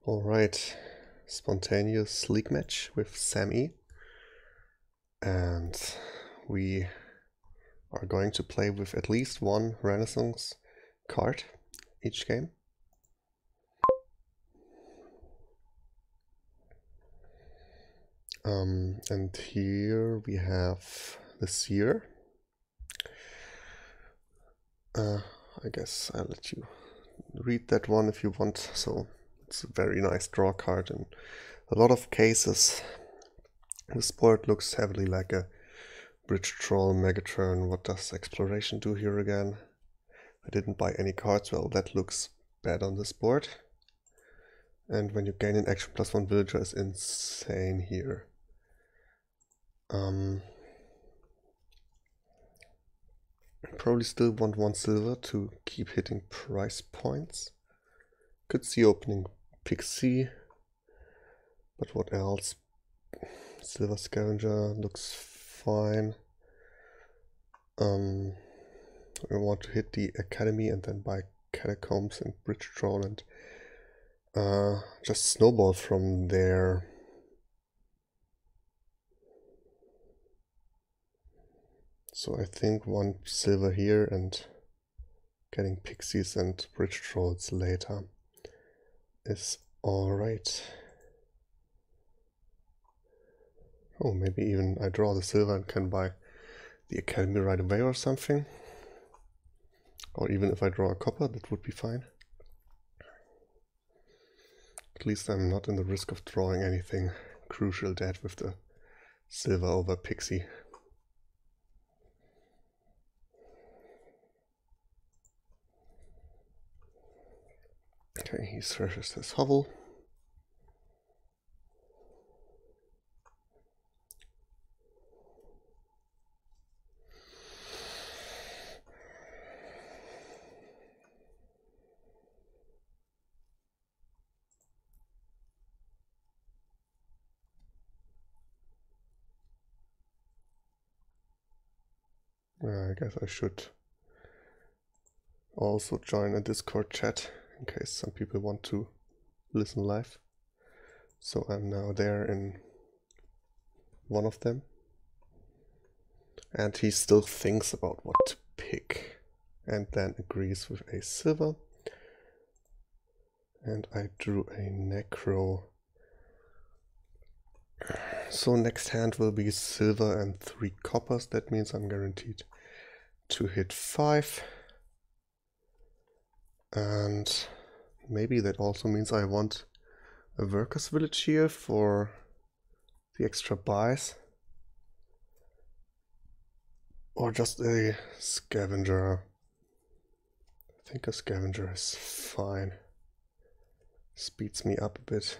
Alright, spontaneous league match with SamE, and we are going to play with at least one Renaissance card each game. And here we have the Seer. I guess I'll let you read that one if you want. So it's a very nice draw card in a lot of cases. This board looks heavily like a Bridge Troll Megaturn. What does Exploration do here again? I didn't buy any cards. Well, that looks bad on this board. And when you gain an action +1 villager is insane here. Probably still want 1 silver to keep hitting price points. Could see opening Pixie, but what else? Silver Scavenger looks fine. I want to hit the Academy and then buy Catacombs and Bridge Troll and just snowball from there. So I think 1 silver here and getting Pixies and Bridge Trolls later is alright. Oh, maybe even I draw the silver and can buy the Academy right away or something. Or even if I draw a copper, that would be fine. At least I'm not in the risk of drawing anything crucial dead with the silver over Pixie. Okay, he thrashes his hovel. I guess I should also join a Discord chat in case some people want to listen live. So I'm now there in one of them. And he still thinks about what to pick and then agrees with a silver. And I drew a Necro. So next hand will be silver and 3 coppers. That means I'm guaranteed to hit 5. And maybe that also means I want a workers village here for the extra buys. Or just a scavenger. I think a scavenger is fine. Speeds me up a bit.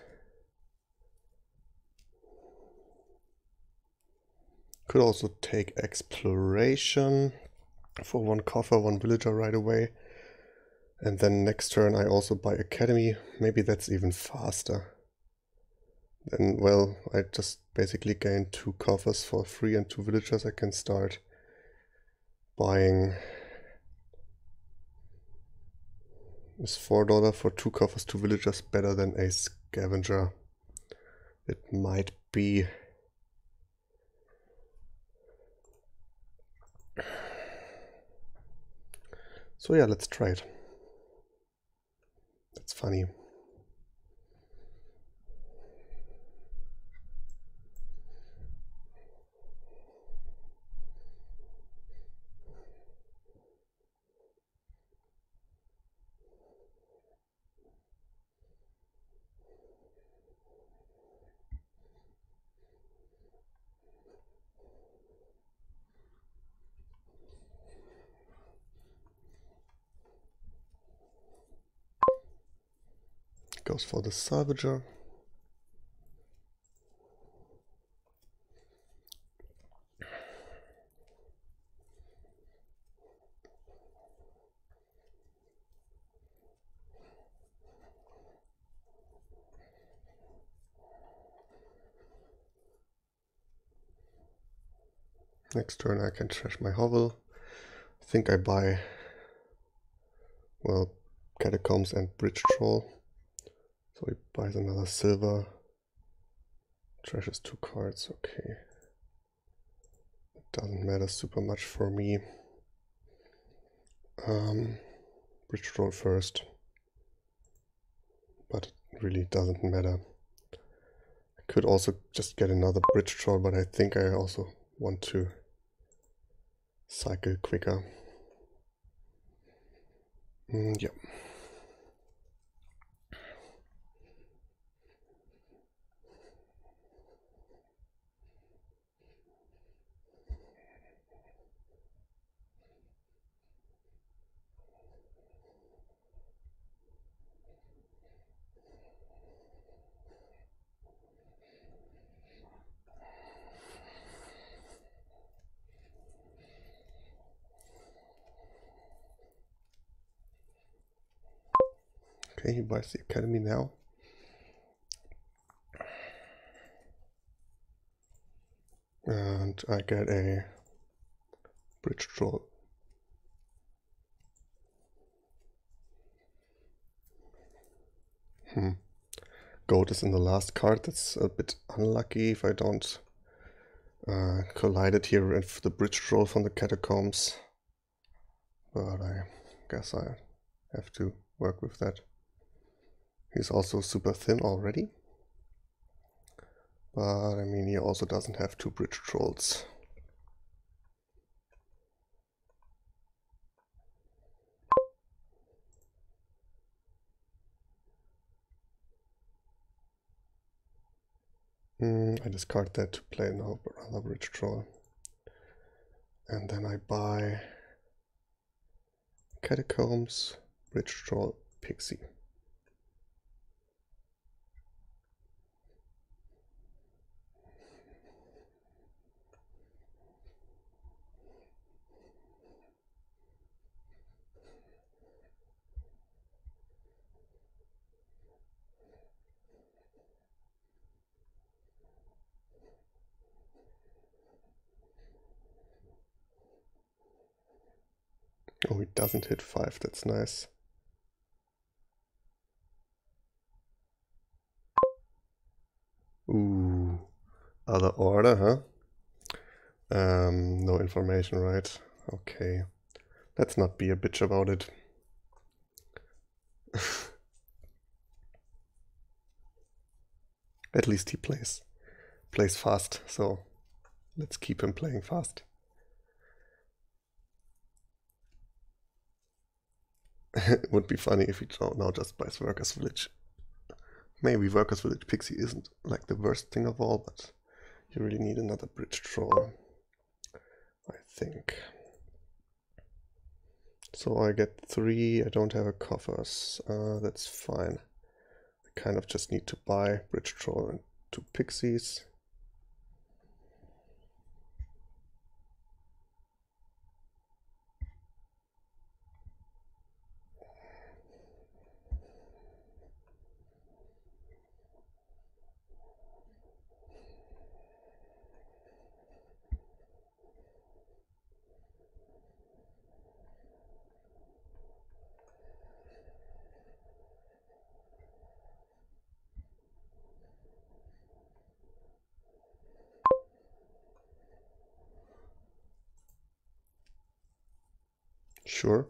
Could also take exploration for 1 coffer, 1 villager right away. And then next turn I also buy Academy. Maybe that's even faster. Then, well, I just basically gain 2 coffers for free and 2 villagers. I can start buying. Is $4 for 2 coffers, 2 villagers better than a scavenger? It might be. So yeah, let's try it. That's funny. Goes for the salvager. Next turn I can trash my hovel. I think I buy, well, Catacombs and Bridge Troll. So he buys another silver, trashes 2 cards, okay. It doesn't matter super much for me. Bridge roll first, but it really doesn't matter. I could also just get another bridge troll, but I think I also want to cycle quicker. Yeah. Okay, he buys the academy now. And I get a bridge troll. Gold is in the last card. That's a bit unlucky if I don't collide it here with the bridge troll from the catacombs. But I guess I have to work with that. He's also super thin already. But I mean, he also doesn't have 2 bridge trolls. I discard that to play another bridge troll. And then I buy catacombs, bridge troll, pixie. Oh, it doesn't hit 5, that's nice. Ooh, other order, huh? No information, right? Okay. Let's not be a bitch about it. At least he plays fast, so let's keep him playing fast. It would be funny if he now just buys Workers' Village. Maybe Workers' Village Pixie isn't like the worst thing of all, but you really need another bridge troll, I think. So I get 3, I don't have a coffers, that's fine. I kind of just need to buy bridge troll and 2 pixies. Sure.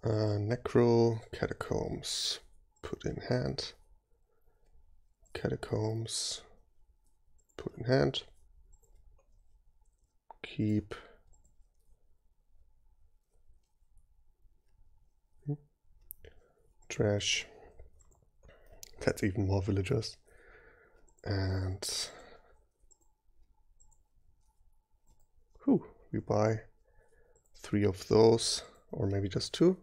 Necro, catacombs, put in hand. Catacombs, put in hand. Keep. Trash. That's even more villagers. And we buy 3 of those, or maybe just 2.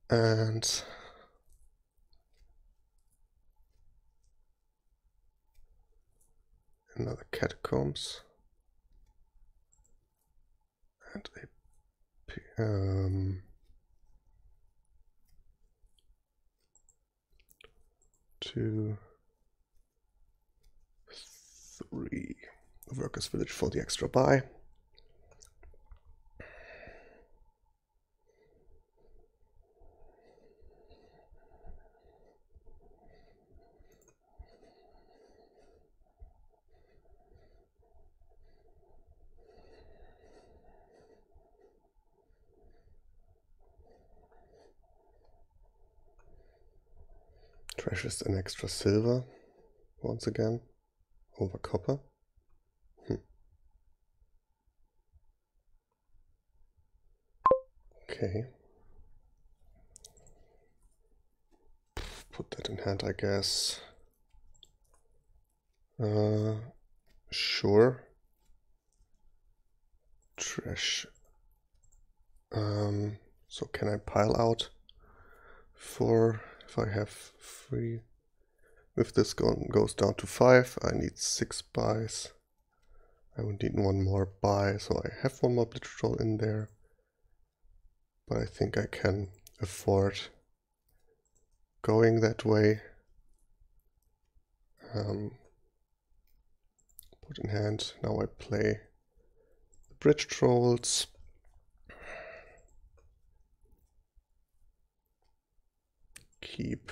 And another catacombs. And a 2, 3 Workers' Village for the extra buy. Trashes an extra silver once again over copper. Okay. Put that in hand, I guess. Sure. Trash. So can I pile out for if I have 3? If this goes down to 5, I need 6 buys. I would need 1 more buy, so I have 1 more Blitz Troll in there. But I think I can afford going that way. Put in hand. Now I play the Bridge Trolls. Keep.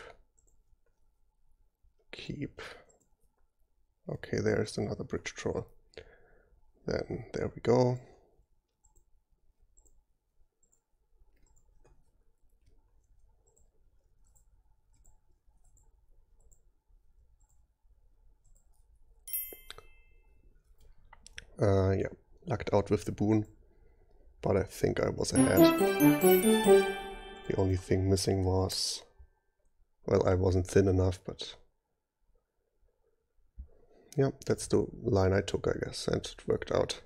Okay, there's another Bridge Troll. Then there we go. Yeah, lucked out with the boon, but I think I was ahead. The only thing missing was, well, I wasn't thin enough, but yeah, that's the line I took, I guess, and it worked out.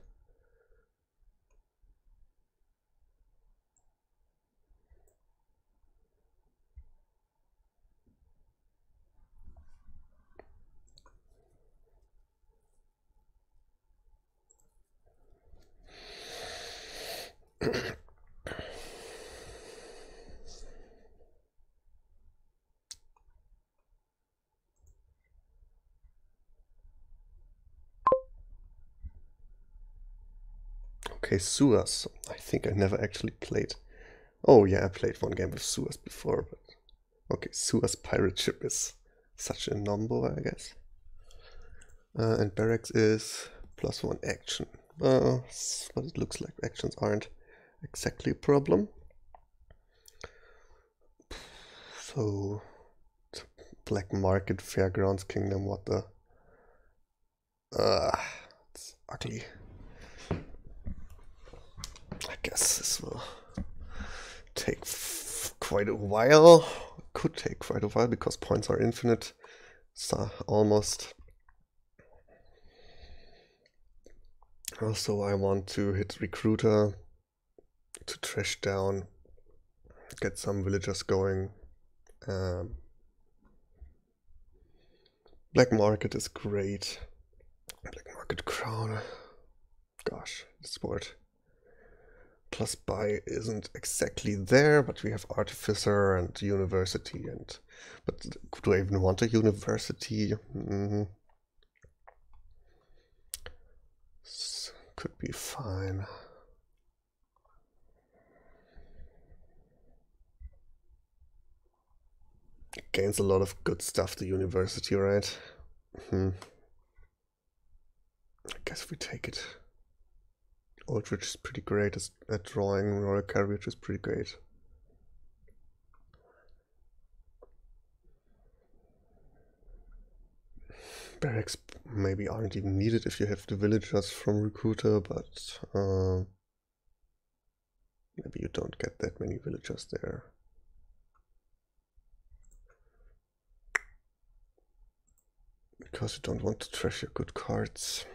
Okay, sewers. I think I never actually played. Oh yeah, I played 1 game with sewers before, but okay, sewers pirate ship is such a number, I guess. And barracks is +1 action. But it looks like actions aren't exactly a problem. So, Black Market, Fairgrounds Kingdom, what the... it's ugly. I guess this will take quite a while. Could take quite a while because points are infinite. So almost. Also, I want to hit Recruiter to trash down, get some villagers going. Black Market is great. Black Market Crown. Gosh, this board. Plus buy isn't exactly there, but we have Artificer and University, but do I even want a University? Could be fine. It gains a lot of good stuff, the University, right? I guess we take it. Aldrich is pretty great at drawing, Royal Carriage is pretty great. Barracks maybe aren't even needed if you have the villagers from Recruiter, but maybe you don't get that many villagers there. Because you don't want to trash your good cards.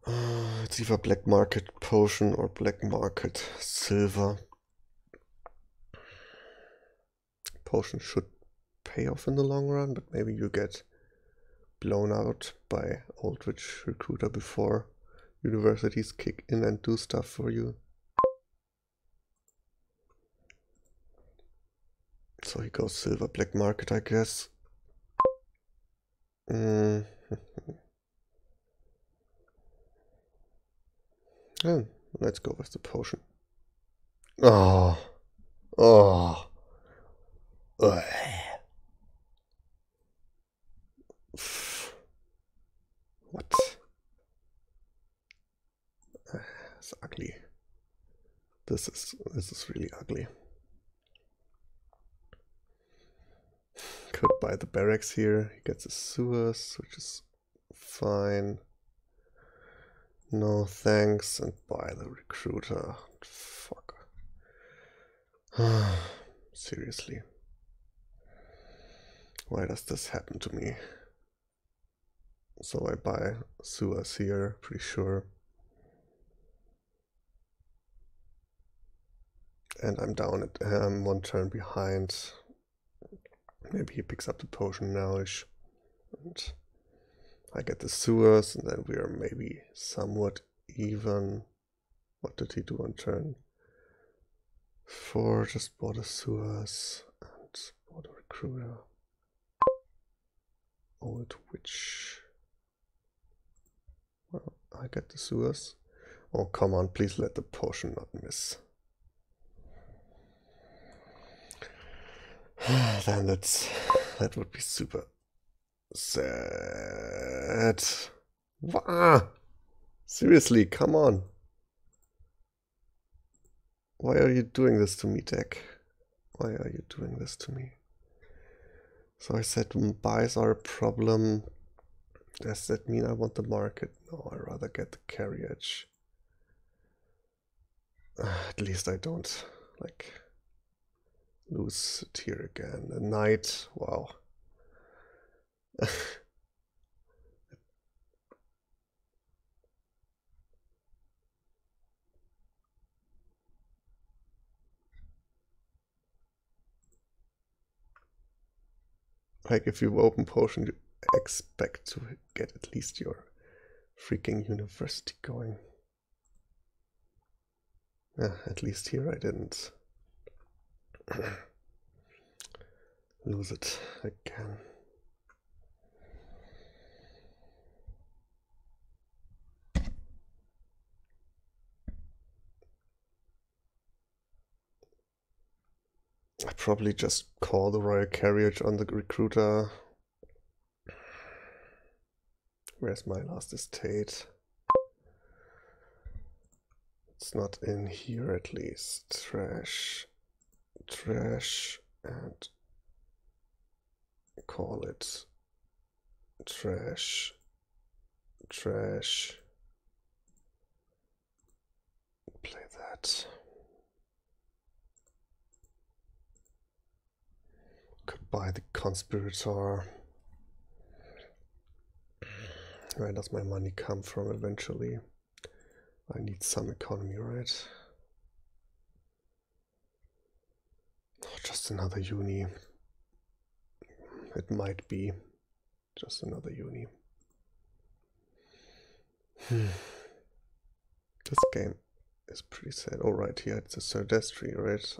It's either Black Market Potion or Black Market Silver. Potion should pay off in the long run, but maybe you get blown out by Aldrich Recruiter before universities kick in and do stuff for you. So he goes Silver Black Market, I guess. Yeah, let's go with the potion. Oh. Ugh. What? It's ugly. This is really ugly. Could buy the barracks here. He gets the sewers, which is fine. No thanks, and buy the recruiter. Fuck. Seriously. Why does this happen to me? So I buy sewers here, pretty sure. And I'm down at one turn behind. Maybe he picks up the potion nowish. And I get the sewers, and then we are maybe somewhat even. What did he do on turn 4? Just bought the sewers and bought a recruiter. Old witch. Well, I get the sewers. Oh, come on, please let the potion not miss. Then that would be super sad. Wah! Seriously, come on. Why are you doing this to me, deck? Why are you doing this to me? So I said buys are a problem. Does that mean I want the market? No, I'd rather get the carriage. At least I don't, like, lose it here again. A knight, wow. Like, if you open potion, you expect to get at least your freaking university going. At least here I didn't lose it again. I probably just call the royal carriage on the recruiter. Where's my last estate? It's not in here at least. Trash. Trash. And call it trash. Trash. Play that. Could buy the conspirator. Where does my money come from eventually? I need some economy, right? Oh, just another uni. It might be just another uni. This game is pretty sad. Oh, right here it's a S30, right?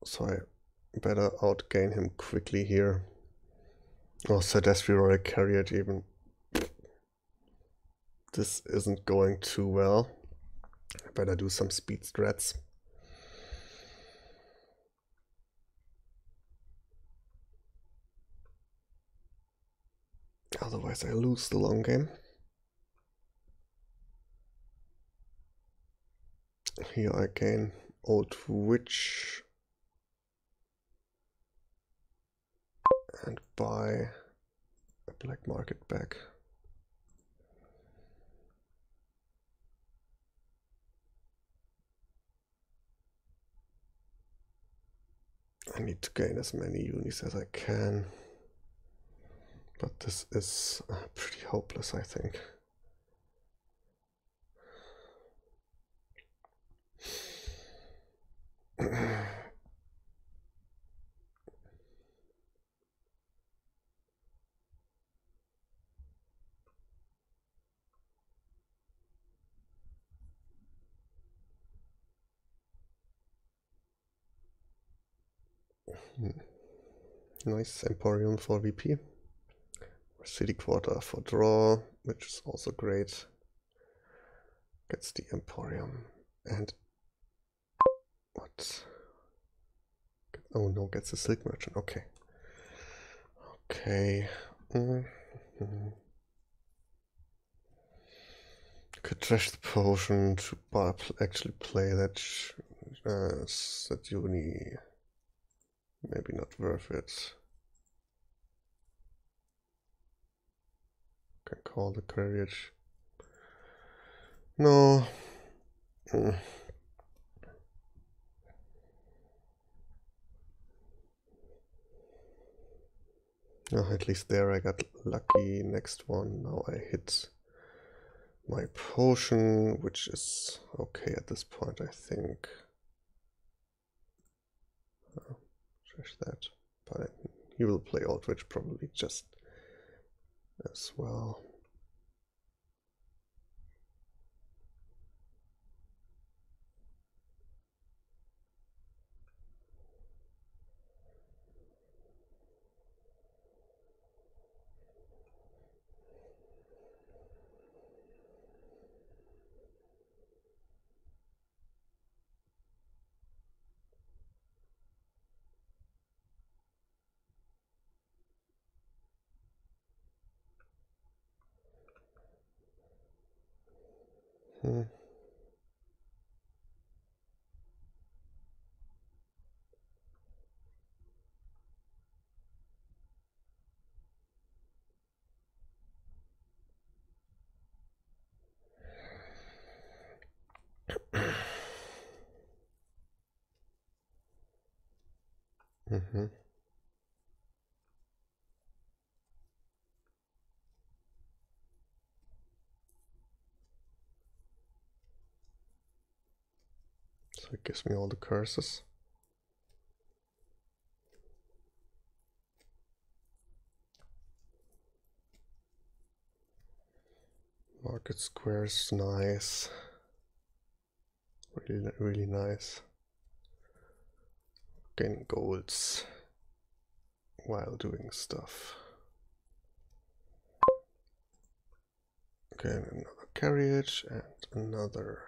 So I better outgain him quickly here. Oh, S30 royal carriage even. This isn't going too well. I better do some speed strats. Otherwise I lose the long game. Here I gain old witch. And buy a black market back. I need to gain as many unis as I can. But this is pretty hopeless, I think. Nice Emporium for VP. City Quarter for draw, which is also great. Gets the Emporium. And what? Oh no, gets the Silk Merchant. Okay. Okay. Okay, could trash the potion to actually play that that uni. Maybe not worth it. Can call the courage. No. Oh, at least there I got lucky. Next one. Now I hit my potion, which is okay at this point, I think. Trash that. But he will play Aldrich probably just as well. Hmm. Mm-hmm. So it gives me all the curses. Market squares, nice. Really, really nice. Gaining golds while doing stuff. Okay, another carriage and another.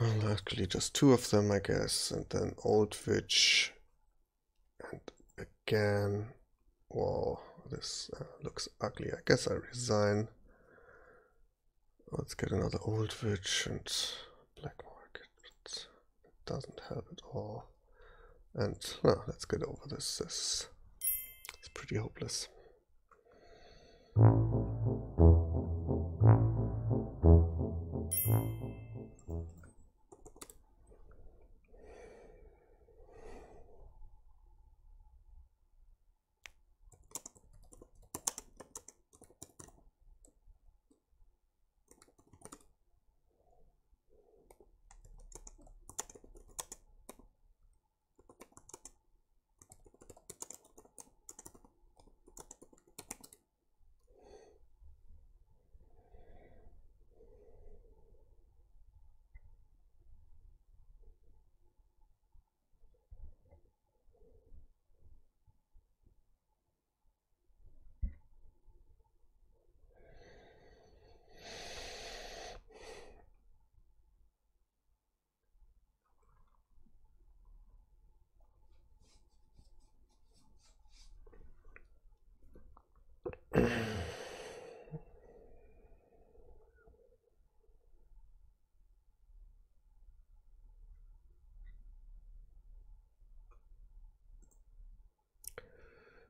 Well, actually just two of them, I guess, and then Aldrich, and again. Whoa, this looks ugly. I guess I resign. Let's get another Aldrich and black market. But it doesn't help at all. And well, let's get over this. This is pretty hopeless.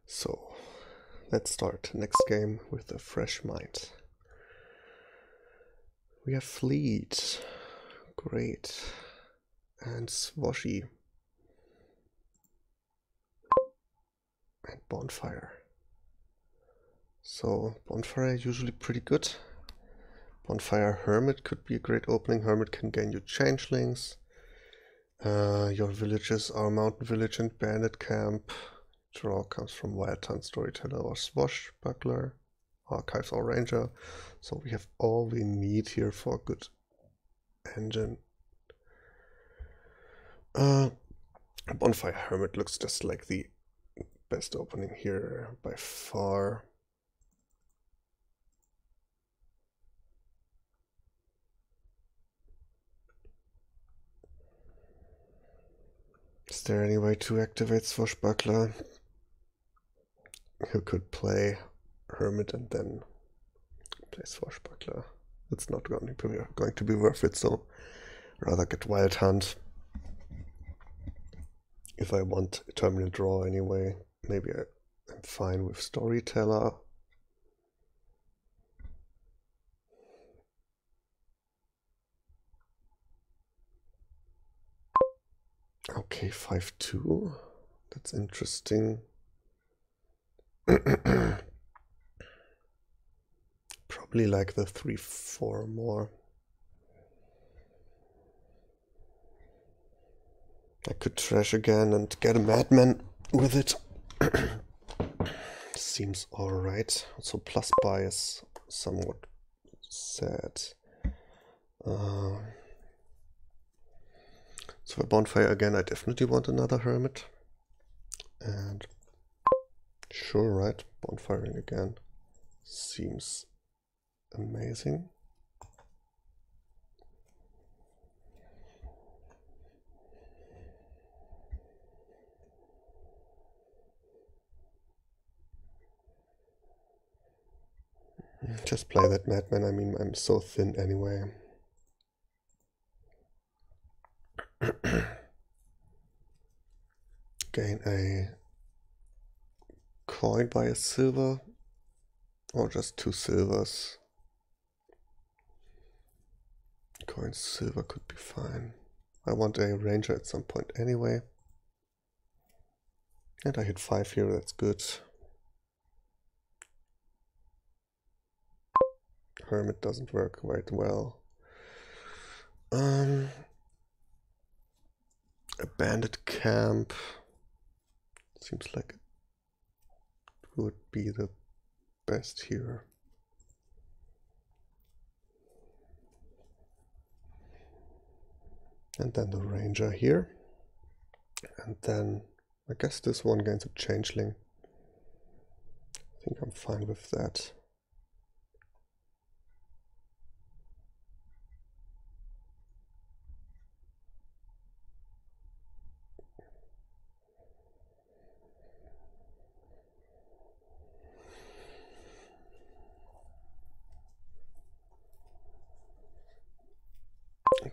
So, let's start next game with a fresh mind. We have Fleet, great, and Swashy, and Bonfire. So, Bonfire usually pretty good. Bonfire Hermit could be a great opening. Hermit can gain you changelings. Your villages are Mountain Village and Bandit Camp. Draw comes from Wild Hunt, Storyteller, or Swashbuckler, Archives, or Ranger. So we have all we need here for a good engine. Bonfire Hermit looks just like the best opening here by far. Is there any way to activate Swashbuckler? You could play Hermit and then play Swashbuckler. It's not going to be worth it, so rather get Wild Hunt. If I want a terminal draw anyway, maybe I'm fine with Storyteller. Okay, 5-2. That's interesting. Probably like the 3-4 more. I could trash again and get a Madman with it. Seems alright. Also plus buy is somewhat sad. So for Bonfire again, I definitely want another Hermit. And sure, right, Bonfiring again seems amazing. Just play that Madman, I mean, I'm so thin anyway. Gain a coin by a silver, or just 2 silvers. Coin silver could be fine. I want a ranger at some point anyway. And I hit 5 here, that's good. Hermit doesn't work quite well. A bandit camp seems like it would be the best here. And then the ranger here. And then I guess this one gains a changeling. I think I'm fine with that.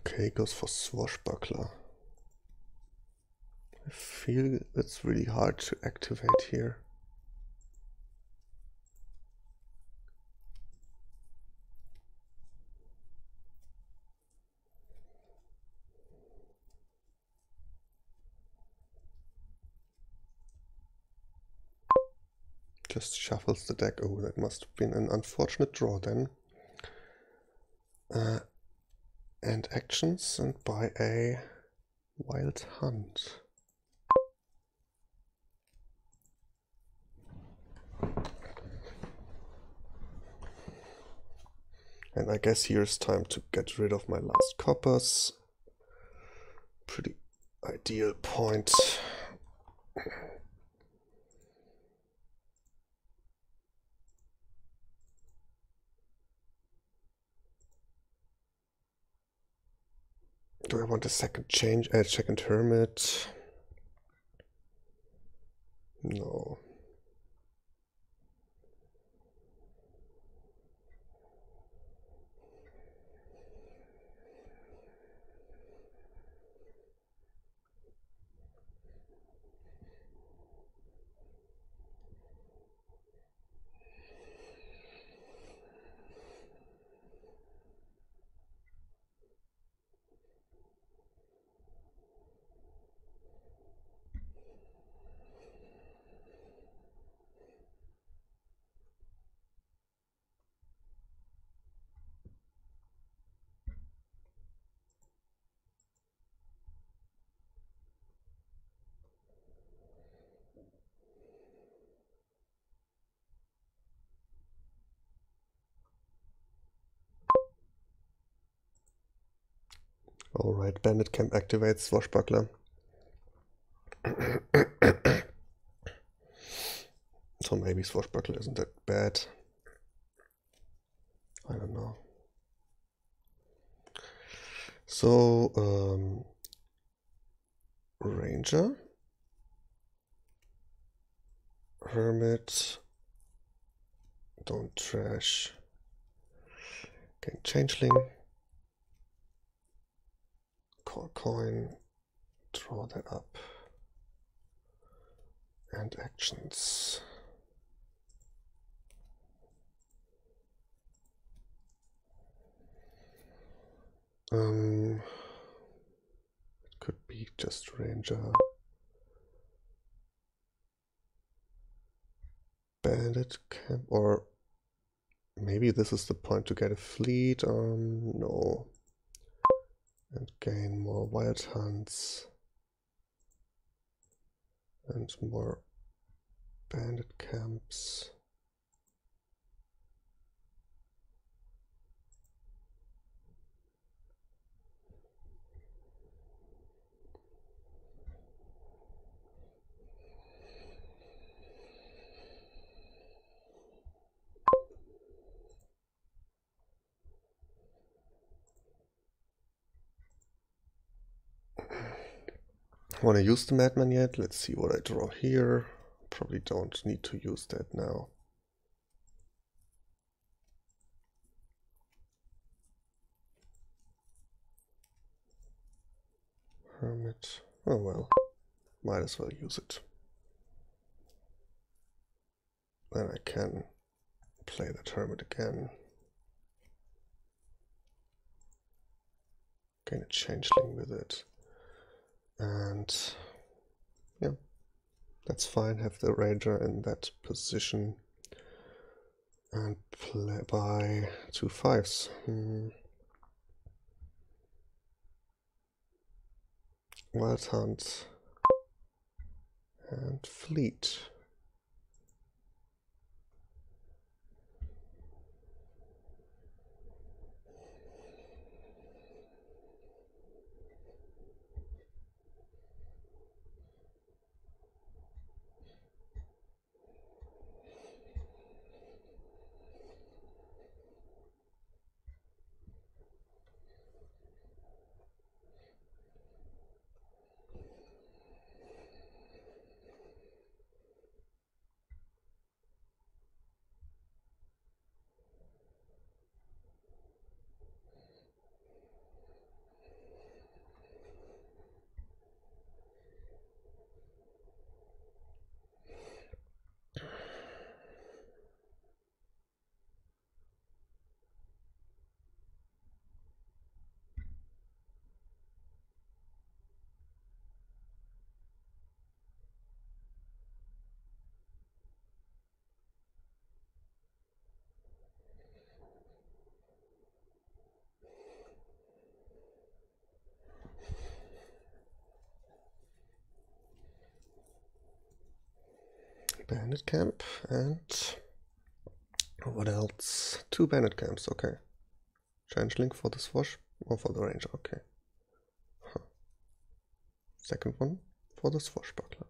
Okay, goes for Swashbuckler. I feel it's really hard to activate here. Just shuffles the deck. Oh, that must have been an unfortunate draw then. And actions and buy a Wild Hunt. And I guess here's time to get rid of my last coppers. Pretty ideal point. Do I want a second change? Second hermit? No. Alright, Bandit Camp activates Swashbuckler. So maybe Swashbuckler isn't that bad. I don't know. So, Ranger, Hermit, don't trash, Okay, changeling, call coin, draw that up, and actions. It could be just ranger, bandit camp, or maybe this is the point to get a fleet. No. And gain more wild hunts and more bandit camps. Want to use the madman yet? Let's see what I draw here. Probably don't need to use that now. Hermit. Oh well, might as well use it. Then I can play that hermit again. Gain a changeling with it. And yeah, that's fine. Have the ranger in that position. And play by 2 5s. Wild hunt and fleet. Bandit camp and what else? 2 bandit camps, okay. Changeling for the swash or for the ranger, okay. Huh. Second one for the swashbuckler.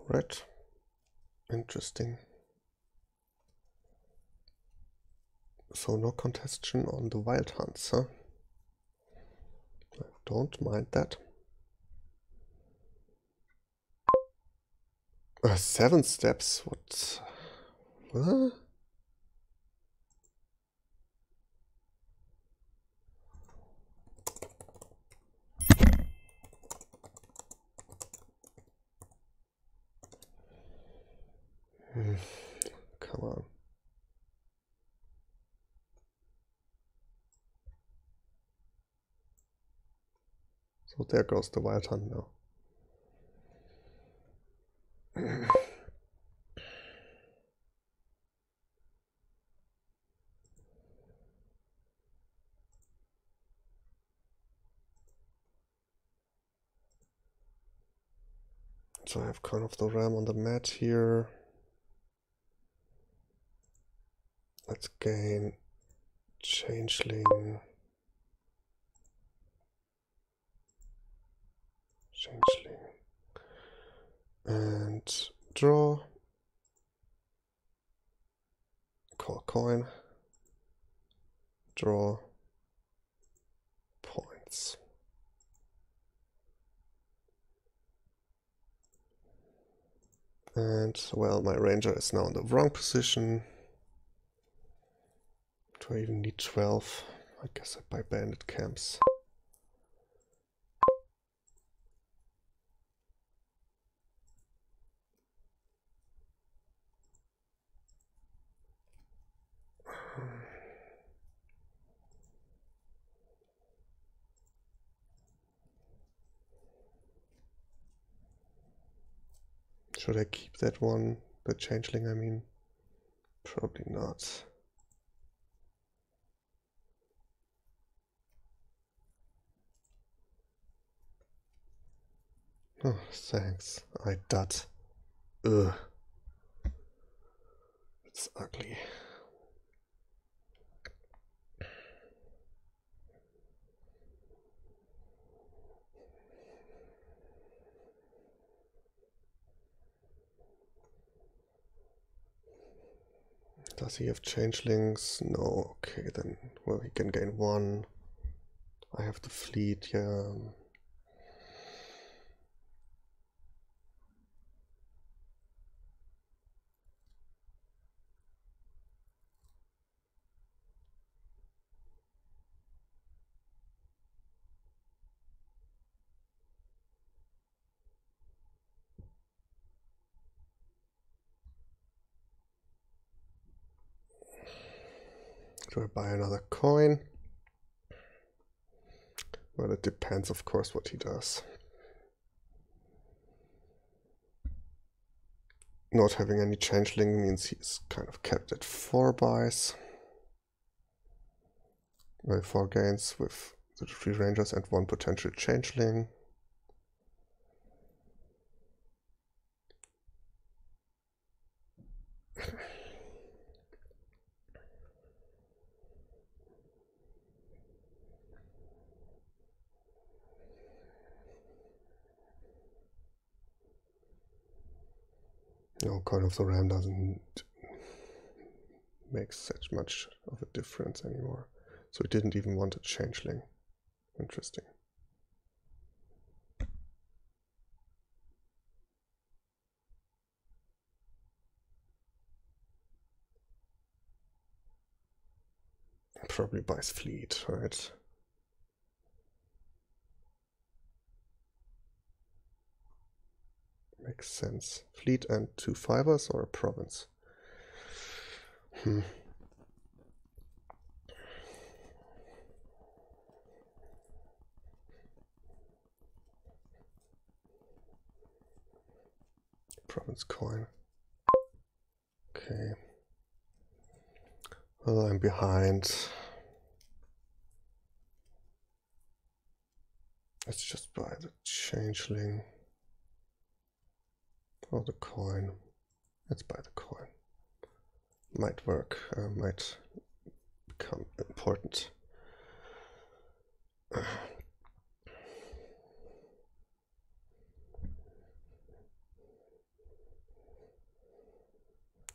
Right. Interesting. So no contestation on the wild hunts, huh? I don't mind that. 7 steps, what? What? Come on. So there goes the wild hunt now. So I have kind of the ram on the mat here. Let's gain changeling. And draw. Call coin. Draw. Points. And well, my ranger is now in the wrong position. Do I even need 12? I guess I buy bandit camps. Should I keep that one? The changeling, I mean? Probably not. Oh, thanks. I dud. Ugh. It's ugly. Does he have changelings? No. Okay, then, well, he can gain 1. I have the fleet, yeah. Do I buy another coin? Well, it depends, of course, what he does. Not having any changeling means he's kind of kept at 4 buys. Well, 4 gains with the 3 rangers and 1 potential changeling. No, Coin of the Ram doesn't make such much of a difference anymore. So he didn't even want a changeling. Interesting. Probably buys fleet, right? Makes sense. Fleet and 2 fibers or a province? Province coin. Okay. Well, I'm behind. Let's just buy the changeling. Or the coin. Let's buy the coin. Might work, might become important.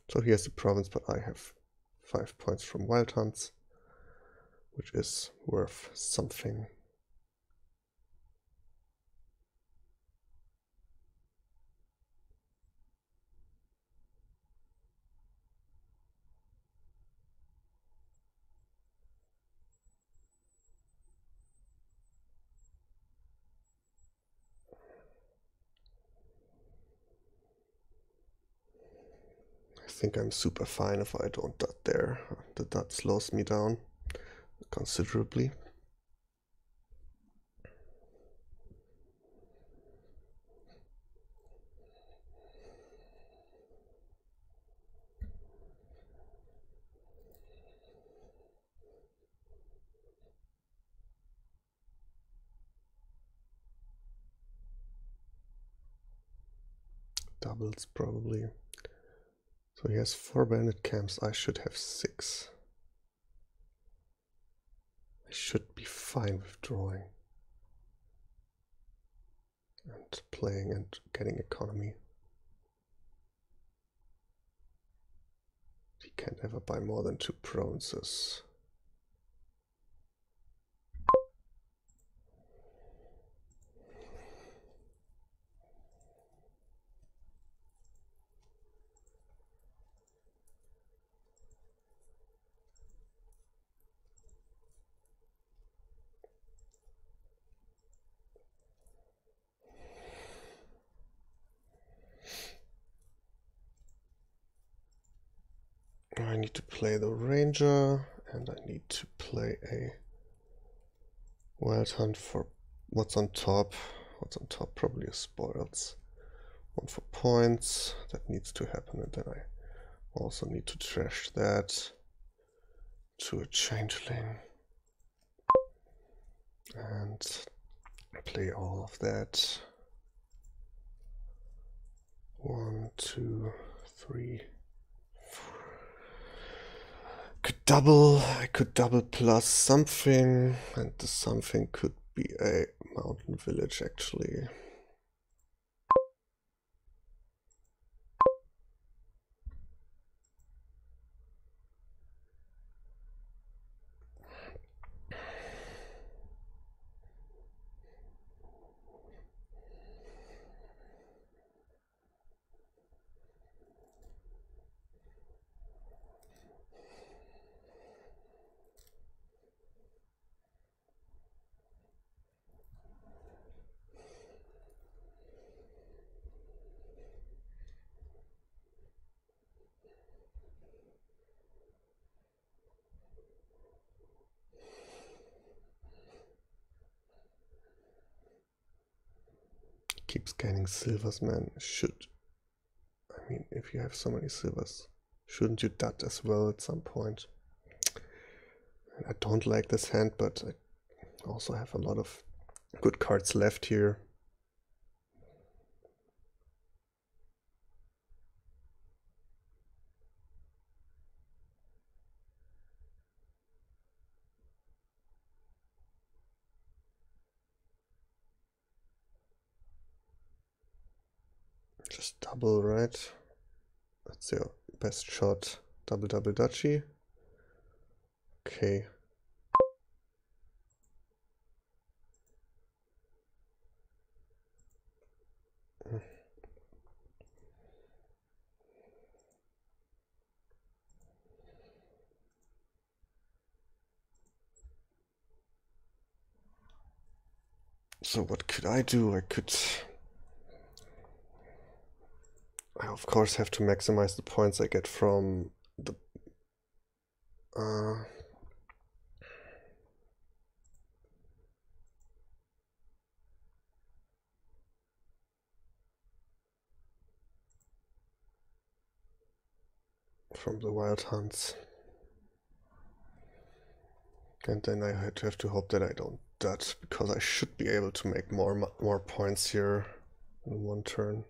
So here's the province, but I have 5 points from wild hunts, which is worth something. I think I'm super fine if I don't dot there. The dot slows me down considerably. Doubles probably. So he has 4 bandit camps, I should have 6. I should be fine with drawing. And playing and getting economy. He can't ever buy more than 2 provinces. need to play the ranger, and I need to play a wild hunt for what's on top. What's on top probably is spoils. One for points, that needs to happen, and then I also need to trash that to a changeling and play all of that. 1, 2, 3, 4. I could double plus something, and the something could be a mountain village actually. Keeps gaining silvers, man. I mean, if you have so many silvers, shouldn't you dot as well at some point? And I don't like this hand, but I also have a lot of good cards left here. Just double, right? That's your best shot. Double duchy. Okay. So what could I do? I of course have to maximize the points I get from the wild hunts. And then I have to hope that I don't dot, because I should be able to make more points here in one turn.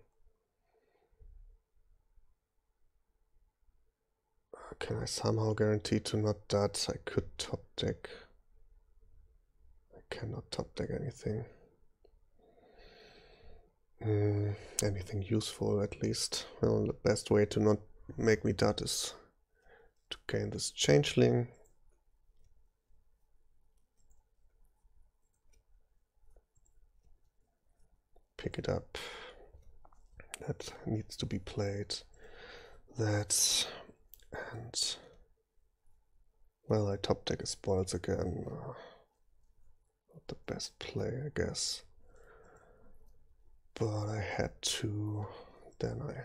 Can I somehow guarantee to not dot? I could top deck. I cannot top deck anything. Anything useful at least. Well, the best way to not make me dot is to gain this changeling. Pick it up. That needs to be played. That, and well, I top deck his spoils again. Not the best play, I guess. But I had to. Then I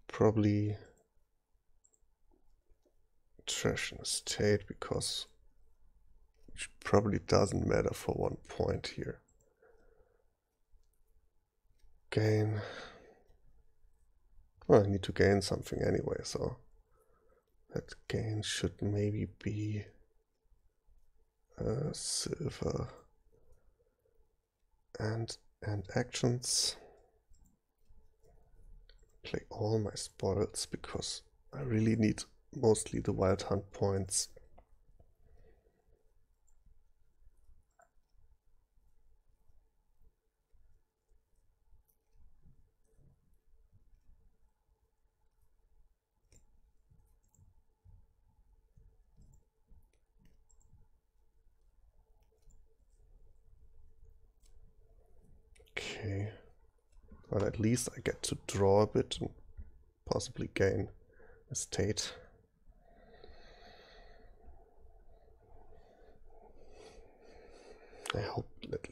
probably trash an estate, because it probably doesn't matter for 1 point here. Gain. Well, I need to gain something anyway, so that gain should maybe be silver and actions. Play all my spoils, because I really need mostly the wild hunt points. Okay, but at least I get to draw a bit and possibly gain a state. I hope that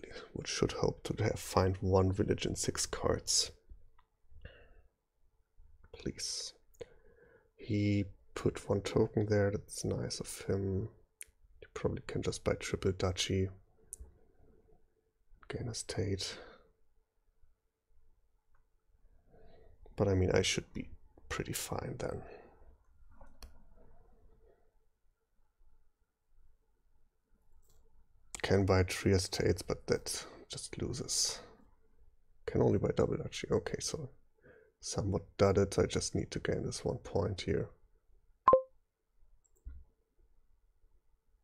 should hope to find 1 village in 6 cards. Please. He put one token there, that's nice of him. You probably can just buy triple duchy. Gain a state. But I mean, I should be pretty fine then. Can buy 3 estates, but that just loses. Can only buy double duchy. Okay, so somewhat dudded. I just need to gain this 1 point here.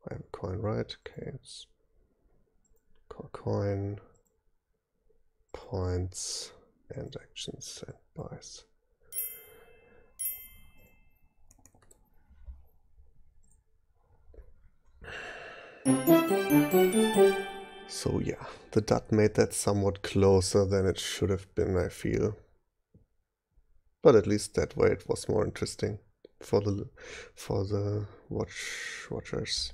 I have a coin, right? Okay, it's coin, points, and actions and buys. So yeah, the dot made that somewhat closer than it should have been, I feel. But at least that way it was more interesting for the watchers.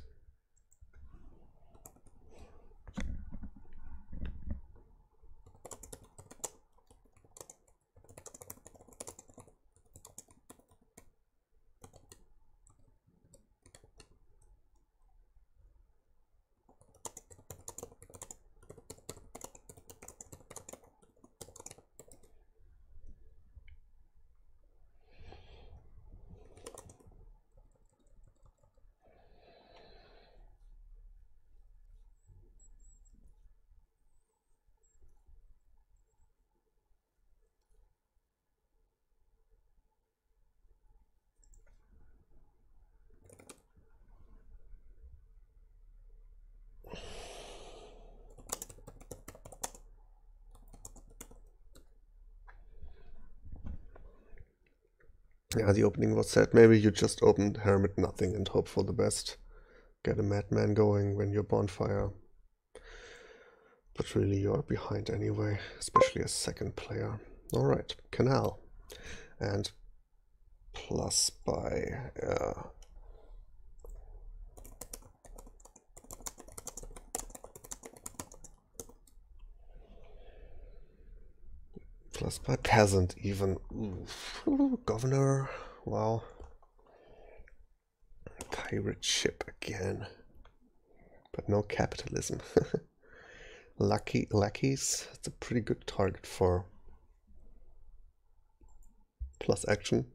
Yeah, the opening was sad. Maybe you just open Hermit nothing and hope for the best. Get a madman going when you're bonfire. But really you're behind anyway, especially as second player. Alright, canal. And plus by plus by peasant even. Ooh, governor, wow. Pirate ship again. But no capitalism. Lackeys, it's a pretty good target for plus action.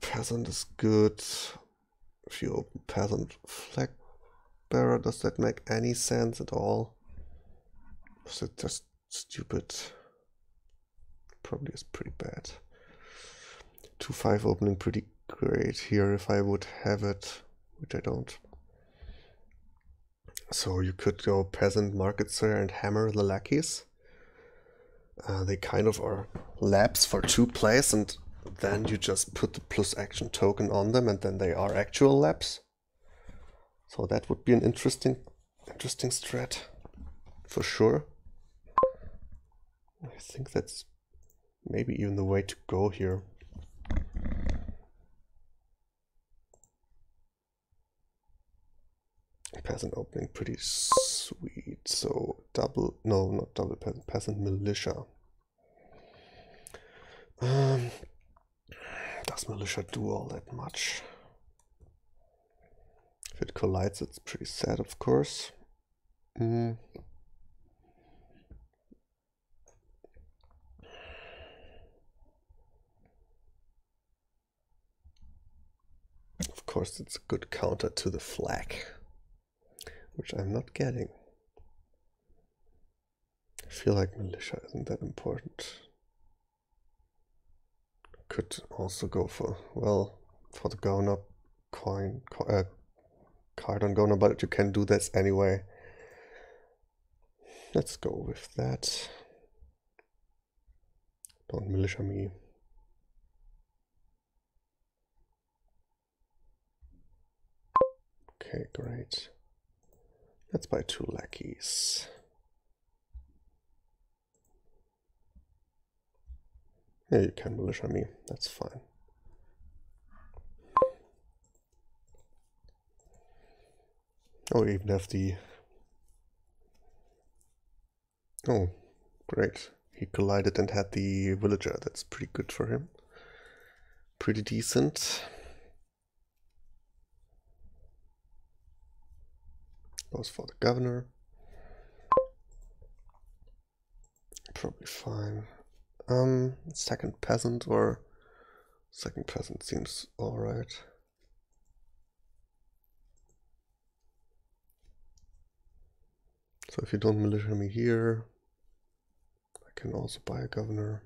Peasant is good. If you open peasant flag bearer, does that make any sense at all? Is it just stupid? Probably is pretty bad. 2-5 opening pretty great here if I would have it, which I don't. So you could go peasant, market square, and hammer the lackeys. They kind of are labs for 2 plays, and then you just put the plus action token on them, and then they are actual labs. So that would be an interesting strat for sure. I think that's maybe even the way to go here. Peasant opening pretty sweet. So double, no, not double peasant, peasant militia. Does militia do all that much? If it collides, it's pretty sad, of course. Of course, it's a good counter to the flag, which I'm not getting. I feel like militia isn't that important. Could also go for, well, for the Gona card on Gona, but you can do this anyway. Let's go with that. Don't militia me. Okay, great. Let's buy 2 lackeys. Yeah, you can militia me, that's fine. Oh, we even have the... Oh, great. He collided and had the villager. That's pretty good for him. Pretty decent. Goes for the governor. Probably fine. Second peasant seems alright. So if you don't militia me here, I can also buy a governor.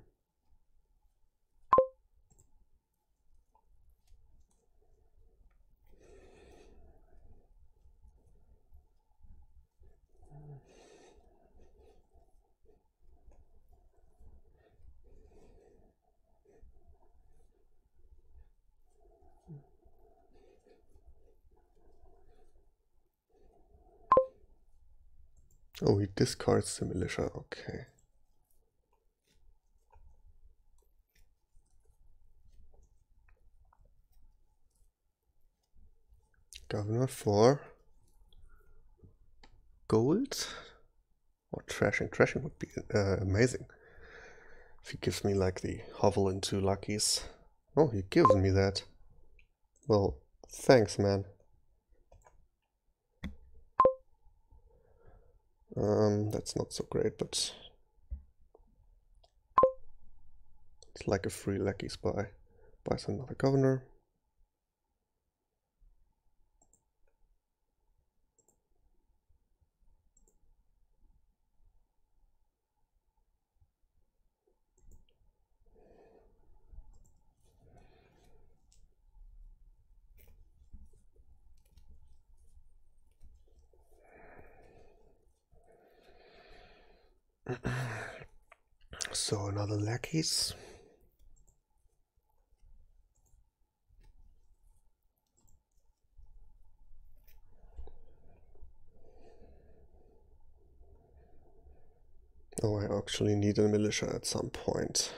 Oh, he discards the militia, okay. Governor for gold or trashing. Trashing would be amazing if he gives me like the hovel and 2 luckies. Oh, he gives me that. Well, thanks, man. That's not so great, but it's like a free lucky spy. Buys another governor. So another lackeys. Oh, I actually need a militia at some point.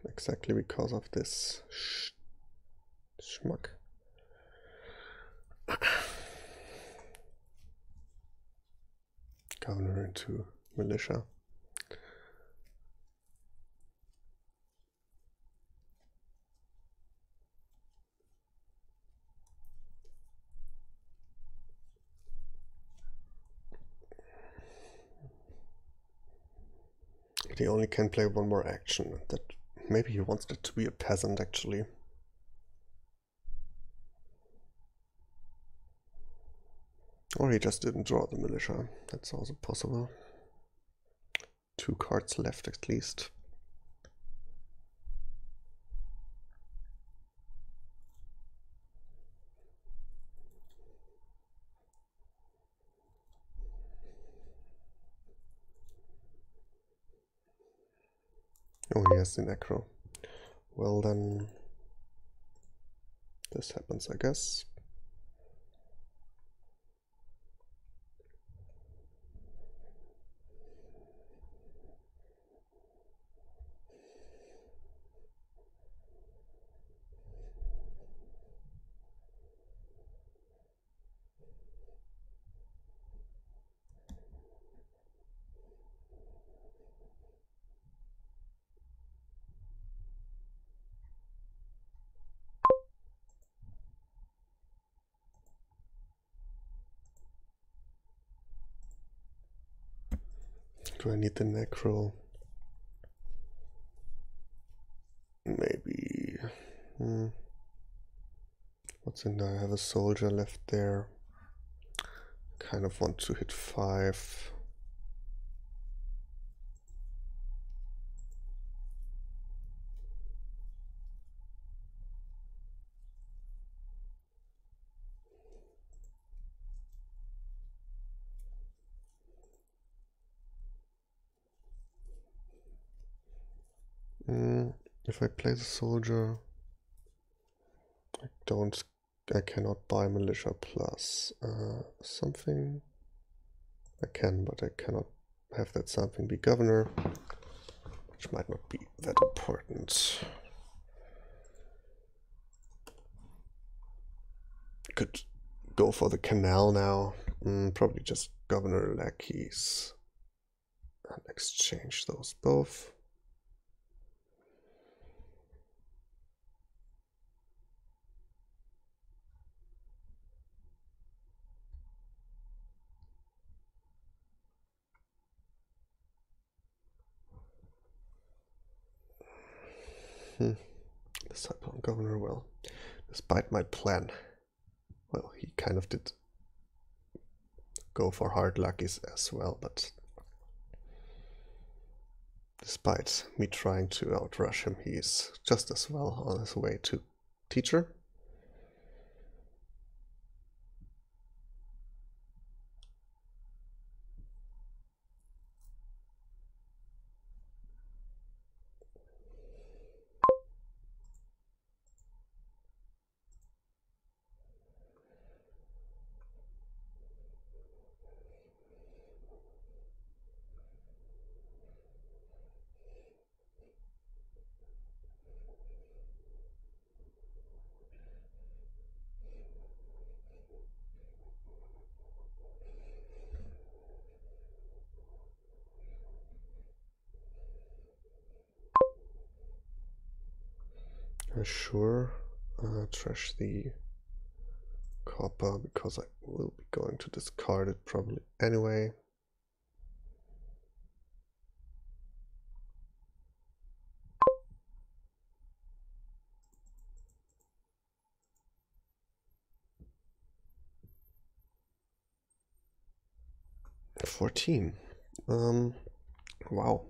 Exactly because of this schmuck. Governor into militia. He only can play one more action. That maybe he wants it to be a peasant actually. Or he just didn't draw the militia. That's also possible. 2 cards left at least. Oh, he has the necro. Well then, this happens, I guess. Do I need the necro? Maybe. What's in there? I have a soldier left there. Kind of want to hit 5. If I play the soldier, I cannot buy militia plus something. I can, but I cannot have that something be governor, which might not be that important. Could go for the canal now. Probably just governor lackeys and exchange those both. Disciple on governor, well, despite my plan, well, he kind of did go for hard lackeys as well, but despite me trying to outrush him, he's just as well on his way to teacher. Sure, trash the copper because I will be going to discard it probably anyway. $14. Wow.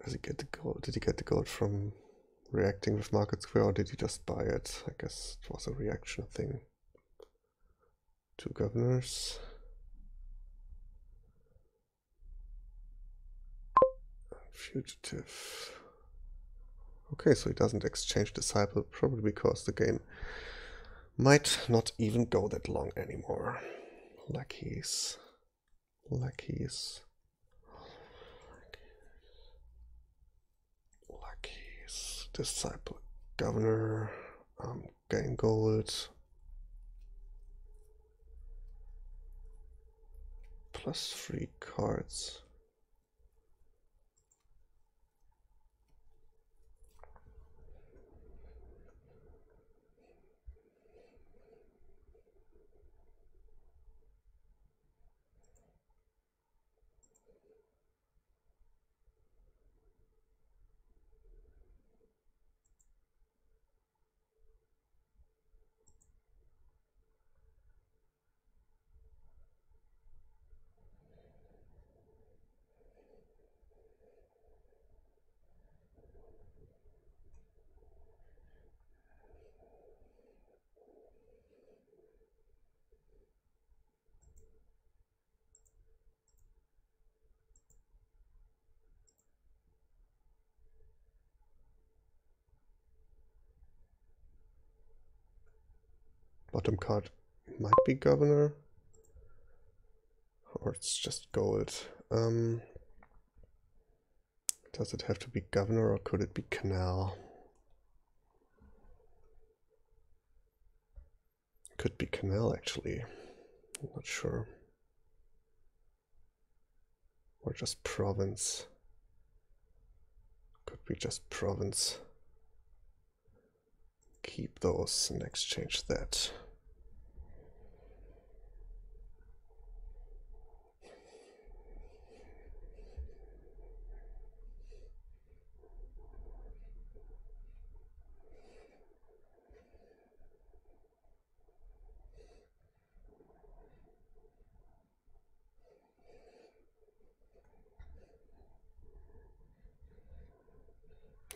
Does he get the gold? Did he get the gold from reacting with Market Square, or did he just buy it? I guess it was a reaction thing. 2 governors. Fugitive. Okay, so he doesn't exchange Disciple, probably because the game might not even go that long anymore. Lackeys. Lackeys. Lackeys. Disciple. Governor. Gain gold. Plus 3 cards. Bottom card might be governor, or it's just gold. Does it have to be governor, or could it be canal? Could be canal, actually. I'm not sure. Or just province. Could be just province. Keep those and exchange that.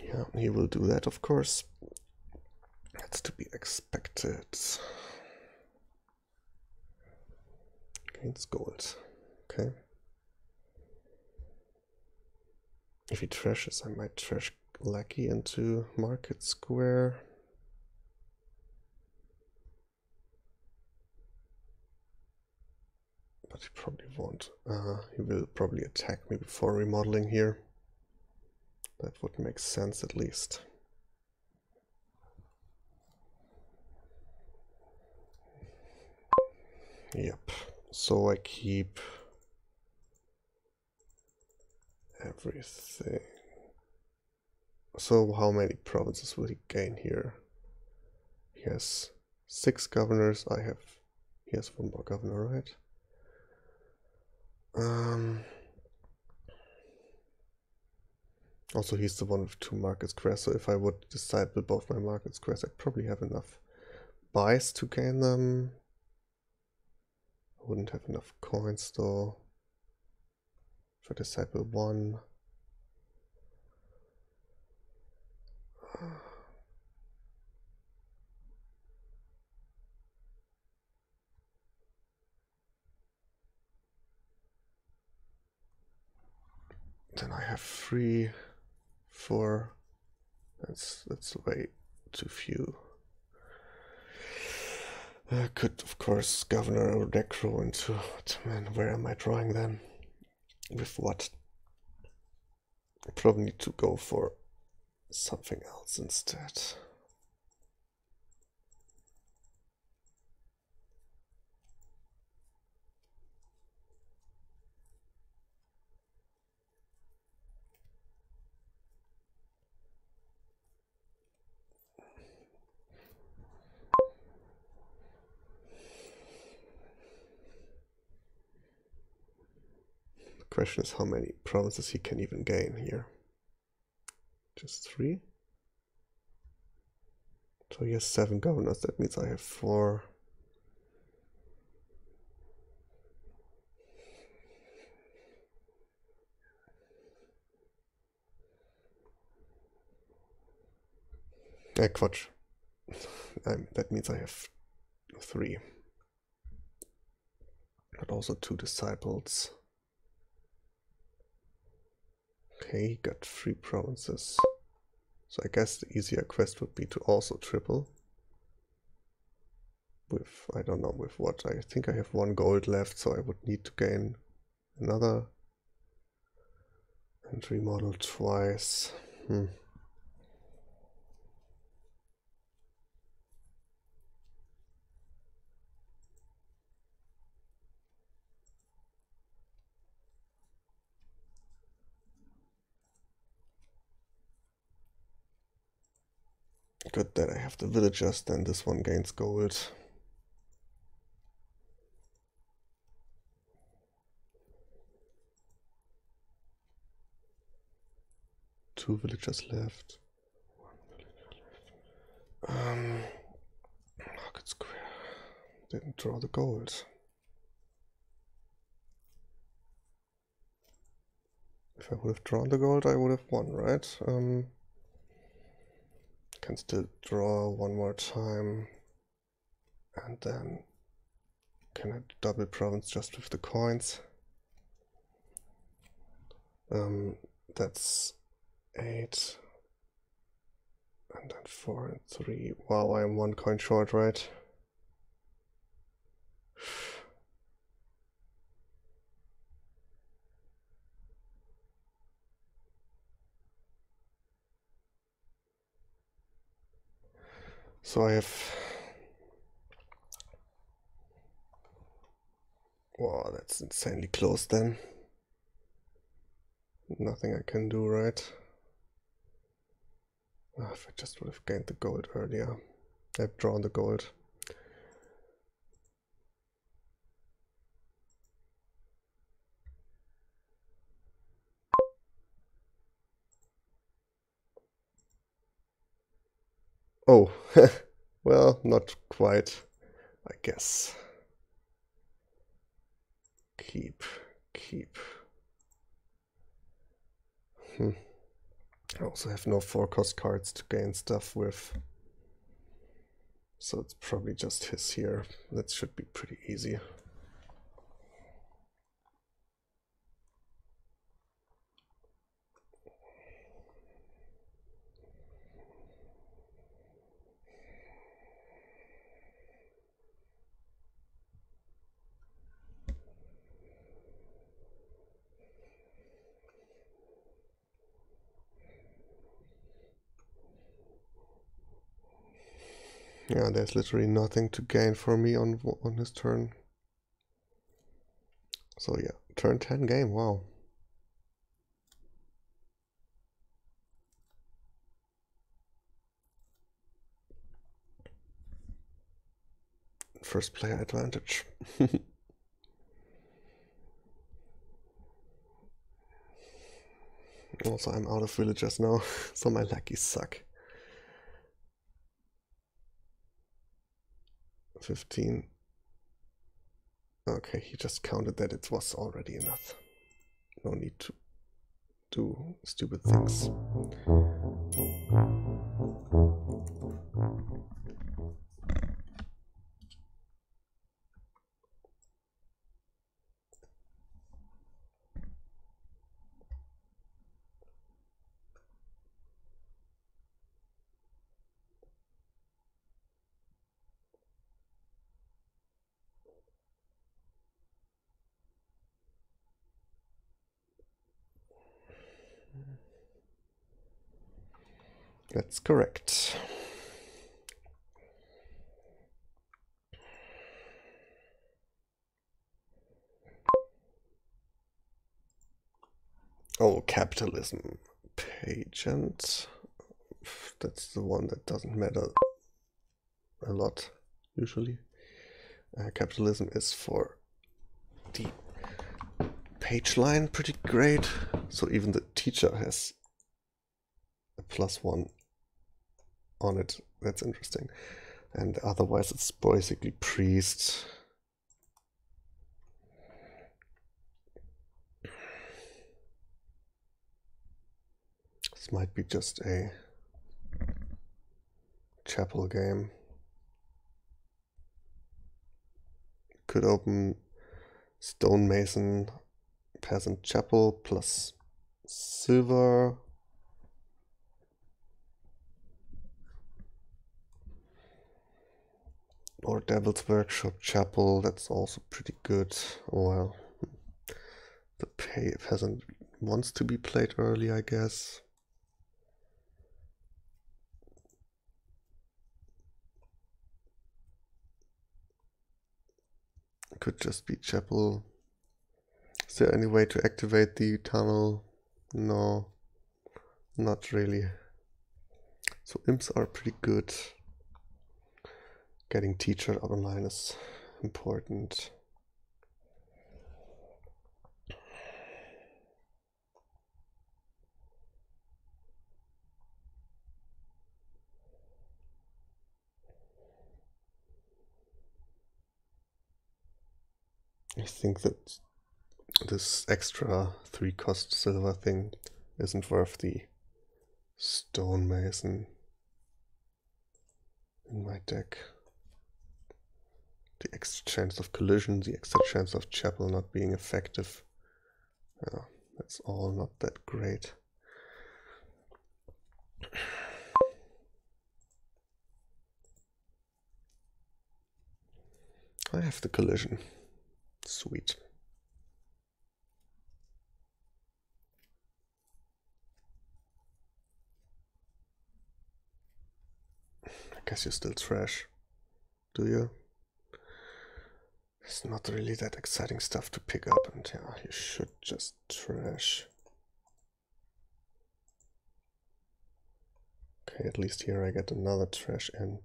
Yeah, he will do that, of course. That's to be expected. Gains gold. Okay. If he trashes, I might trash Lackey into Market Square. But he probably won't. He will probably attack me before remodeling here. That would make sense, at least. Yep. So I keep everything. So how many provinces will he gain here? He has 6 governors. He has 1 more governor, right? Also, he's the one with 2 market squares, so if I would decide with both my market squares, I'd probably have enough buys to gain them. I wouldn't have enough coins though. If I decide with 1. Then I have 3, 4. That's way too few. I could, of course, governor or necro into. Man, where am I drawing then? With what? I probably need to go for something else instead. The question is how many provinces he can even gain here. Just 3? So he has 7 governors, that means I have 4. Quatsch. That means I have 3. But also 2 disciples. Okay, he got 3 provinces. So I guess the easier quest would be to also triple. With, I don't know with what, I think I have 1 gold left, so I would need to gain another. And remodel twice. Good that I have the villagers, then this one gains gold. Two villagers left. Market square. Didn't draw the gold. If I would have drawn the gold, I would have won, right? Can still draw 1 more time. And then can I double province just with the coins? That's 8. And then 4 and 3. Wow, I am 1 coin short, right? So I have... Wow, that's insanely close then. Nothing I can do, right? Oh, if I just would have gained the gold earlier. I've drawn the gold. Oh, well, not quite, I guess. Keep. I also have no 4-cost cards to gain stuff with. So it's probably just his here. That should be pretty easy. Yeah, there's literally nothing to gain for me on his turn. So yeah, turn 10 game, wow. First player advantage. Also, I'm out of villagers now, so my lackeys suck. 15. Okay, he just counted that it was already enough. No need to do stupid things. That's correct. Oh, capitalism. Pageant. That's the one that doesn't matter a lot, usually. Capitalism is for the page line, pretty great. So even the teacher has a +1 on it. That's interesting. And otherwise it's basically priest. This might be just a chapel game. Could open stonemason peasant chapel plus silver. Or Devil's Workshop Chapel, that's also pretty good. Well, the peasant wants to be played early, I guess. It could just be chapel. Is there any way to activate the tunnel? No, not really. So imps are pretty good. Getting teacher online is important. I think that this extra 3-cost silver thing isn't worth the stonemason in my deck. The extra chance of collision, the extra chance of chapel not being effective. Yeah, that's all not that great. I have the collision. Sweet. I guess you still trash, do you? It's not really that exciting stuff to pick up, and yeah, you should just trash. Okay, at least here I get another trash in.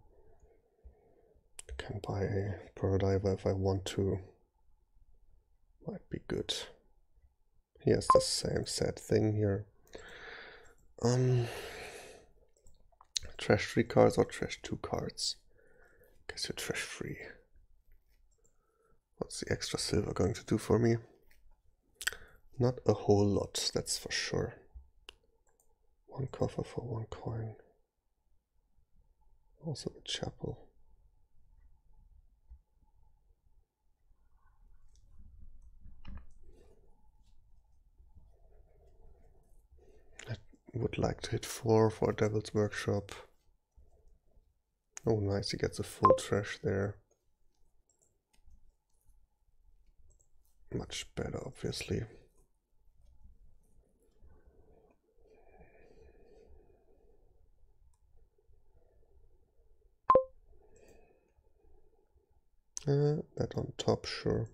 I can buy a Pearl Diver if I want to. Might be good. He has the same sad thing here. Trash 3 cards or trash 2 cards? Guess you're trash 3. What's the extra silver going to do for me? Not a whole lot, that's for sure. 1 coffer for 1 coin. Also the chapel. I would like to hit 4 for Devil's Workshop. Oh nice, he gets a full trash there. Much better, obviously. That on top, sure.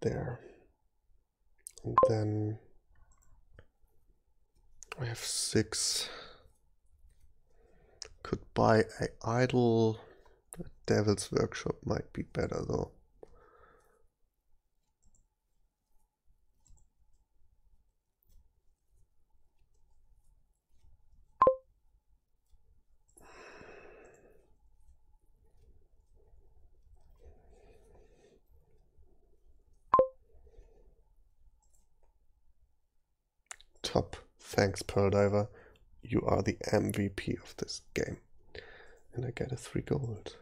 there. And then I have 6. Could buy a idle. Devil's Workshop might be better though. Top. Thanks, Pearl Diver. You are the MVP of this game. And I get a 3 gold.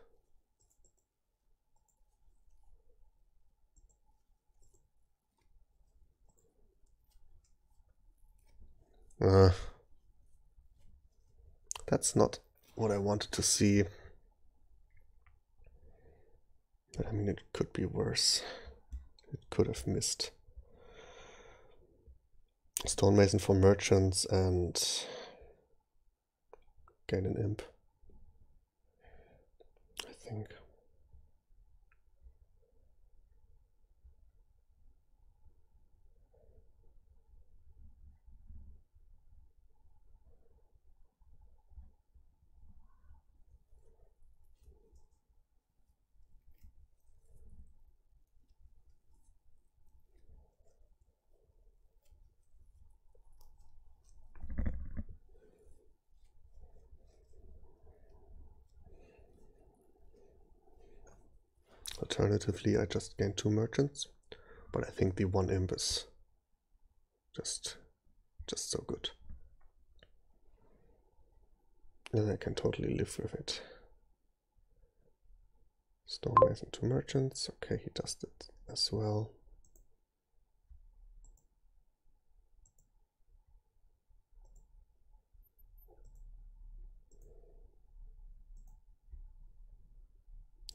That's not what I wanted to see. I mean, it could be worse. It could have missed. Stonemason for merchants and gain an imp, I think. Alternatively, I just gain 2 merchants, but I think the 1 imp is just so good. And I can totally live with it. Stonemason 2 merchants. Okay, he does it as well.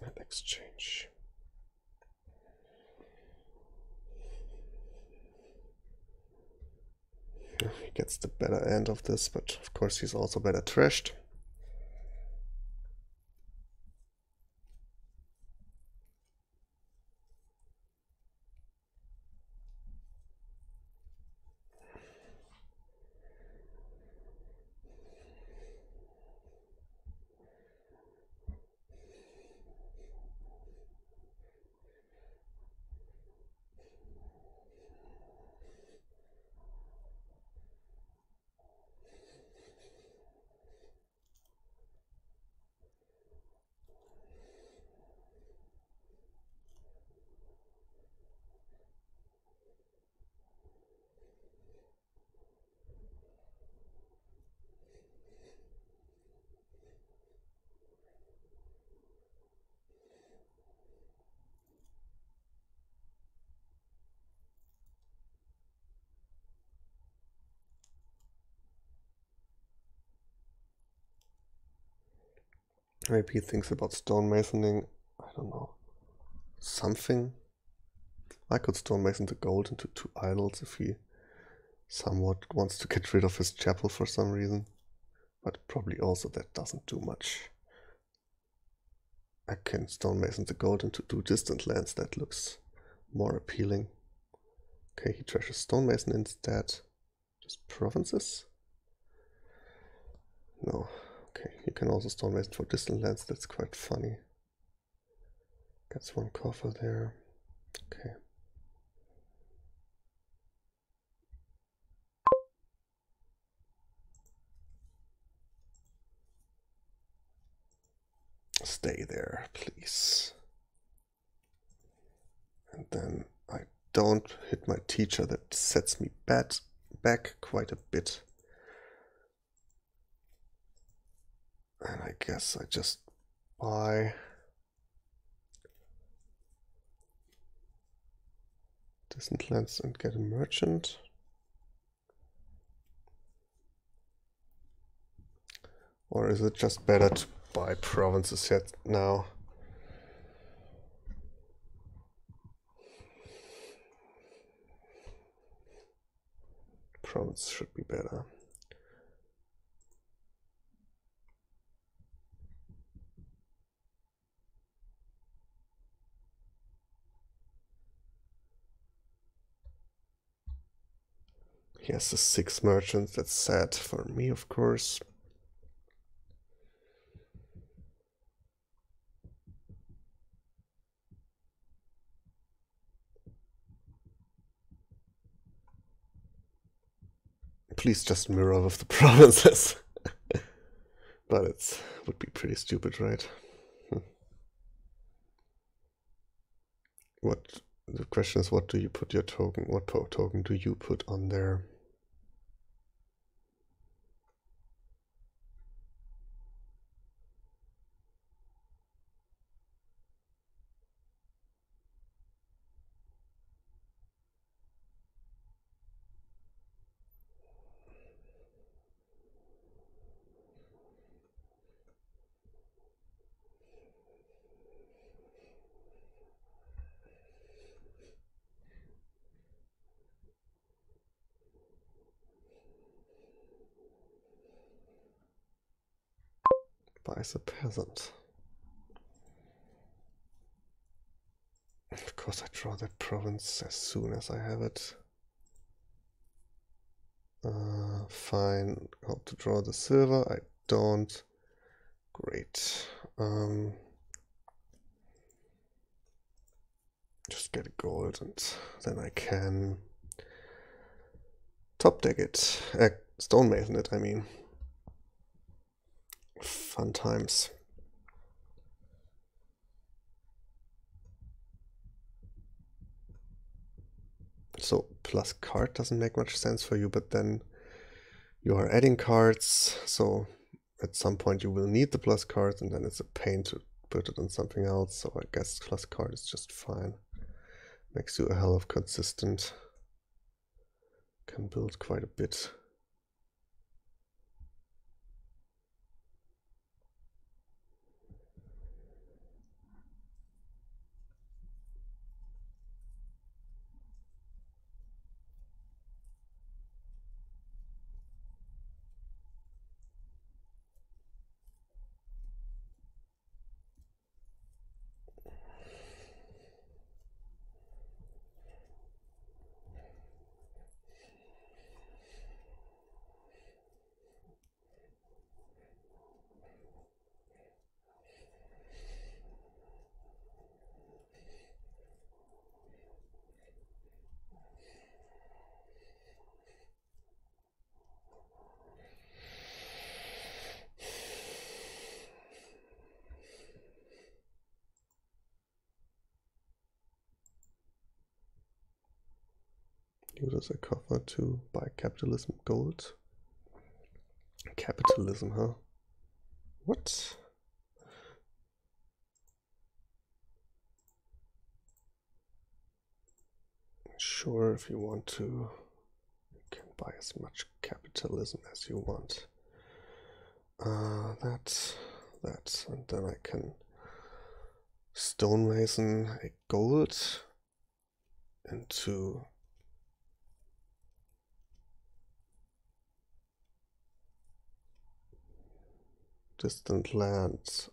And exchange. He gets the better end of this, but of course he's also better trashed. Maybe he thinks about stonemasoning, I don't know, something. I could stonemason the gold into 2 idols if he somewhat wants to get rid of his chapel for some reason. But probably also that doesn't do much. I can stonemason the gold into 2 distant lands, that looks more appealing. Okay, he trashes stonemason instead. Just provinces? No. Okay, you can also stonemason for distant lands, that's quite funny. Gets 1 coffer there. Okay. Stay there, please. And then I don't hit my teacher, that sets me back quite a bit. And I guess I just buy distant lands and get a merchant. Or is it just better to buy provinces yet now? Province should be better. He has the 6 merchants. That's sad for me, of course. Please just mirror with the provinces. But it would be pretty stupid, right? What the question is, what do you put your token? What token do you put on there? Buys a peasant. Of course, I draw that province as soon as I have it. Fine. How to draw the silver? I don't. Great. Just get a gold and then I can top deck it. Stonemason it, I mean. Fun times. So plus card doesn't make much sense for you, but then you are adding cards, so at some point you will need the plus cards, and then it's a pain to put it on something else, so I guess plus card is just fine. Makes you a hell of consistent. Can build quite a bit. Use as a cover to buy capitalism gold. Capitalism, huh? What? Sure, if you want to, you can buy as much capitalism as you want. That, and then I can stonemason a gold into distant lands.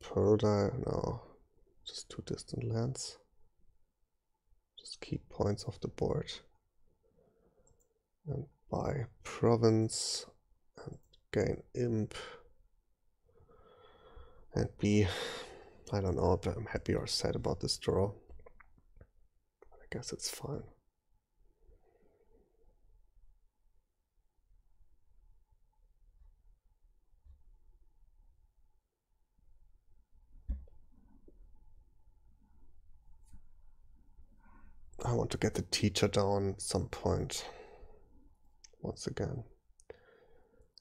Pearl dye, no, just 2 distant lands. Just keep points off the board. And buy province and gain imp. And be, I don't know if I'm happy or sad about this draw. But I guess it's fine. I want to get the teacher down at some point. Once again.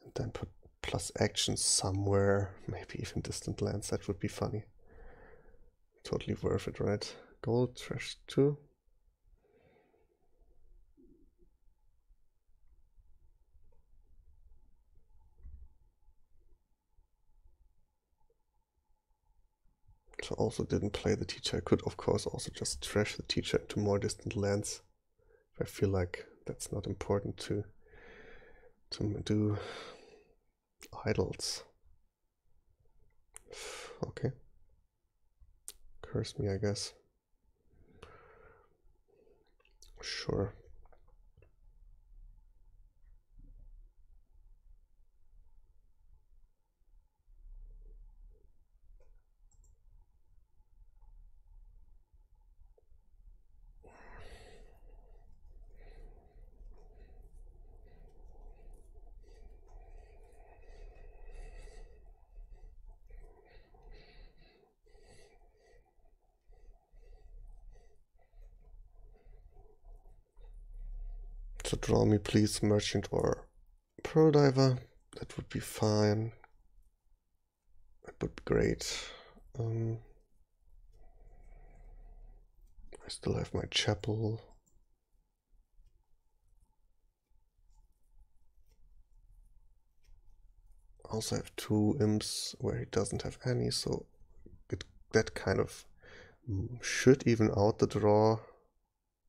And then put plus action somewhere. Maybe even distant lands. That would be funny. Totally worth it, right? Gold, trash 2. So also didn't play the teacher. I could of course also just trash the teacher into more distant lands. I feel like that's not important to do idols. Okay. Curse me, I guess. Sure. to draw me, please, merchant or pearl diver. That would be fine. That would be great. I still have my chapel. I also have 2 imps where he doesn't have any, so that kind of should even out the draw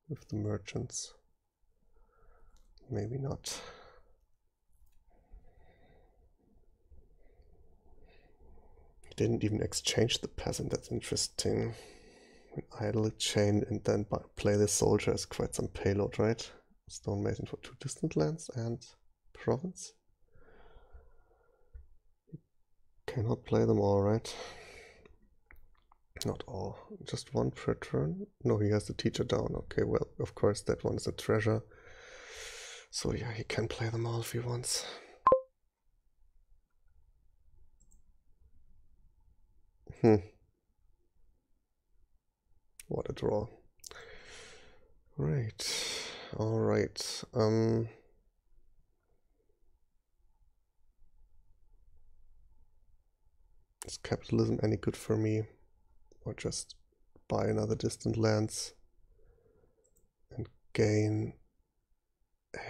with the merchants. Maybe not. He didn't even exchange the peasant, that's interesting. Idle chain and then play the soldier as quite some payload, right? Stonemason for 2 distant lands and province. Cannot play them all, right? Not all. Just 1 per turn? No, he has the teacher down. Okay, well, of course that one is a treasure. So yeah, he can play them all if he wants. What a draw. Right. Alright. Is capitalism any good for me? Or just buy another distant lands and gain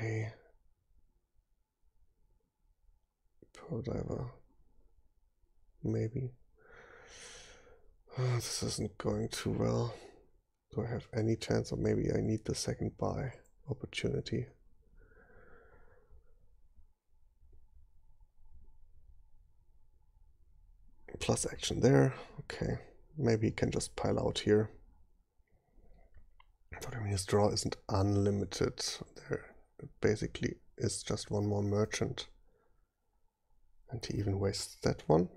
a pearl diver? Maybe. This isn't going too well. Do I have any chance, or maybe I need the second buy opportunity? Plus action there. Okay, maybe he can just pile out here. But I mean, his draw isn't unlimited. There basically is just 1 more merchant. And he even wastes that one.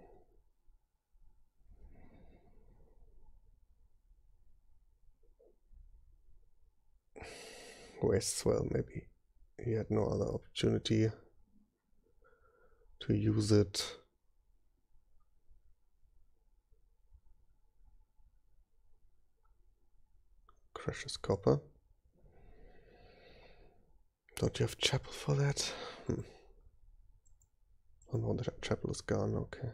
Wastes, well, maybe he had no other opportunity to use it. Crushes copper. Don't you have chapel for that? Oh no, the chapel is gone, okay.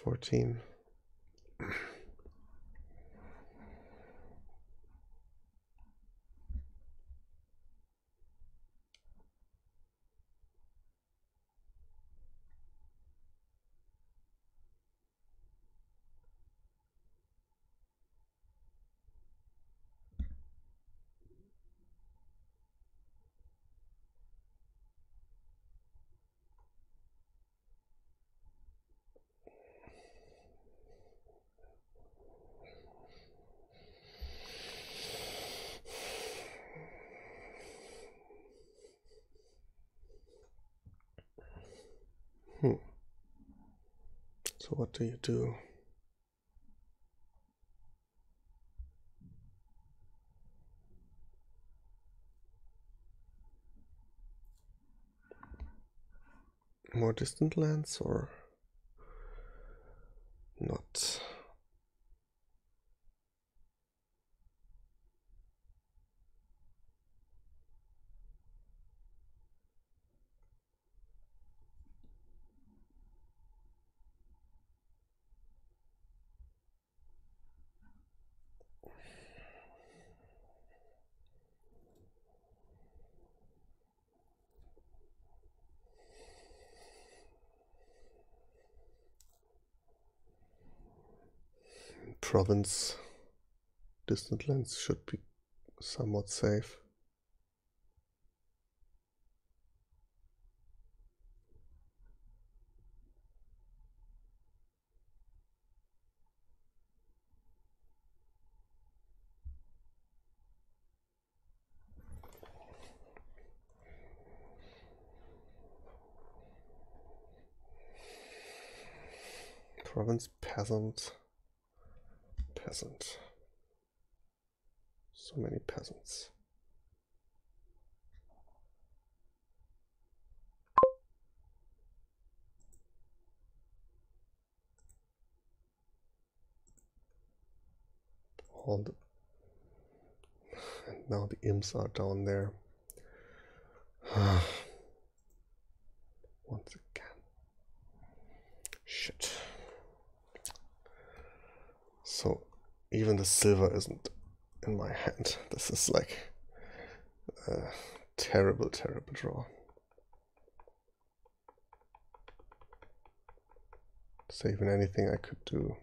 14. So what do you do? More distant lands or not? Province distant lands should be somewhat safe. Province peasant. Peasant. So many peasants. All the, and Now the imps are down there. Once again. Shit. So even the silver isn't in my hand. This is like a terrible, terrible draw. Is there even anything I could do?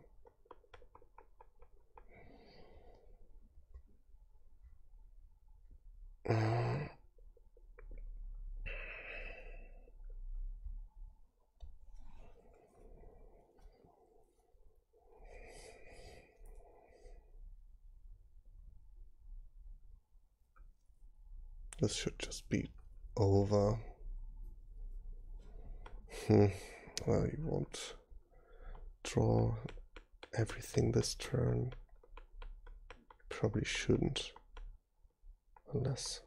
This should just be over. Well, you won't draw everything this turn. Probably shouldn't. Unless...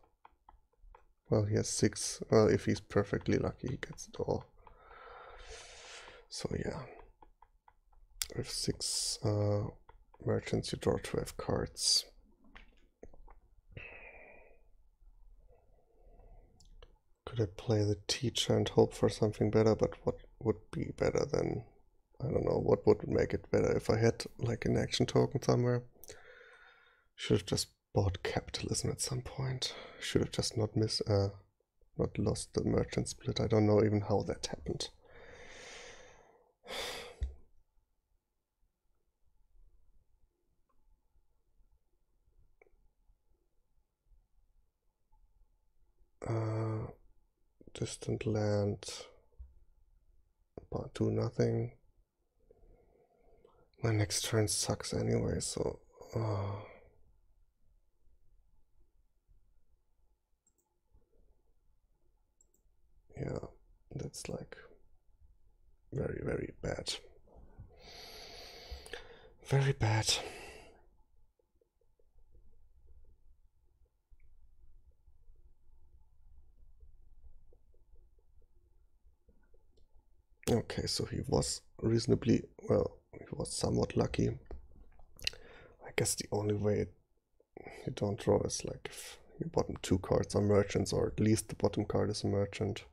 Well, he has 6. Well, if he's perfectly lucky, he gets it all. So yeah. With 6 merchants, you draw 12 cards. Could I play the teacher and hope for something better? But what would be better than... I don't know, what would make it better if I had like an action token somewhere? Should have just bought capitalism at some point. Should have just not lost the merchant split. I don't know even how that happened. Distant land, but do nothing. My next turn sucks anyway, so yeah, that's like very, very bad. Very bad. Okay, so he was reasonably, well, he was somewhat lucky. I guess the only way you don't draw is like if your bottom 2 cards are merchants, or at least the bottom card is a merchant.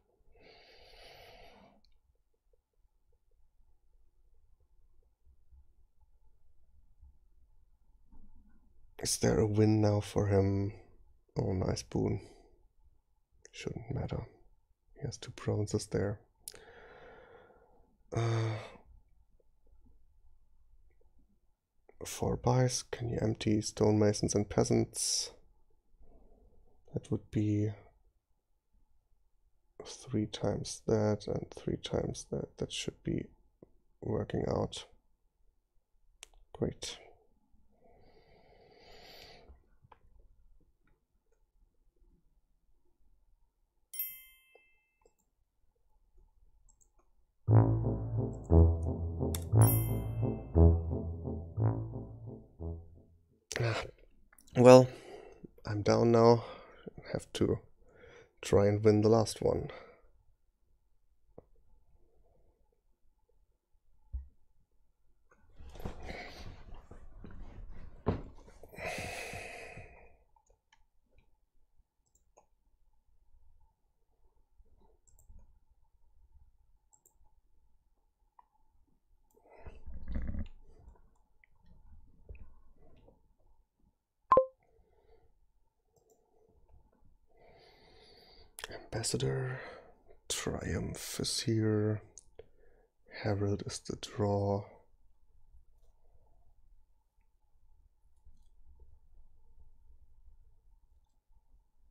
Is there a win now for him? Oh, nice boon. Shouldn't matter. He has 2 bronzes there. 4 buys. Can you empty stonemasons and peasants? That would be 3 times that and 3 times that. That should be working out. Great. Well, I'm down now. I have to try and win the last one. Ambassador, Triumph is here, Herald is the draw.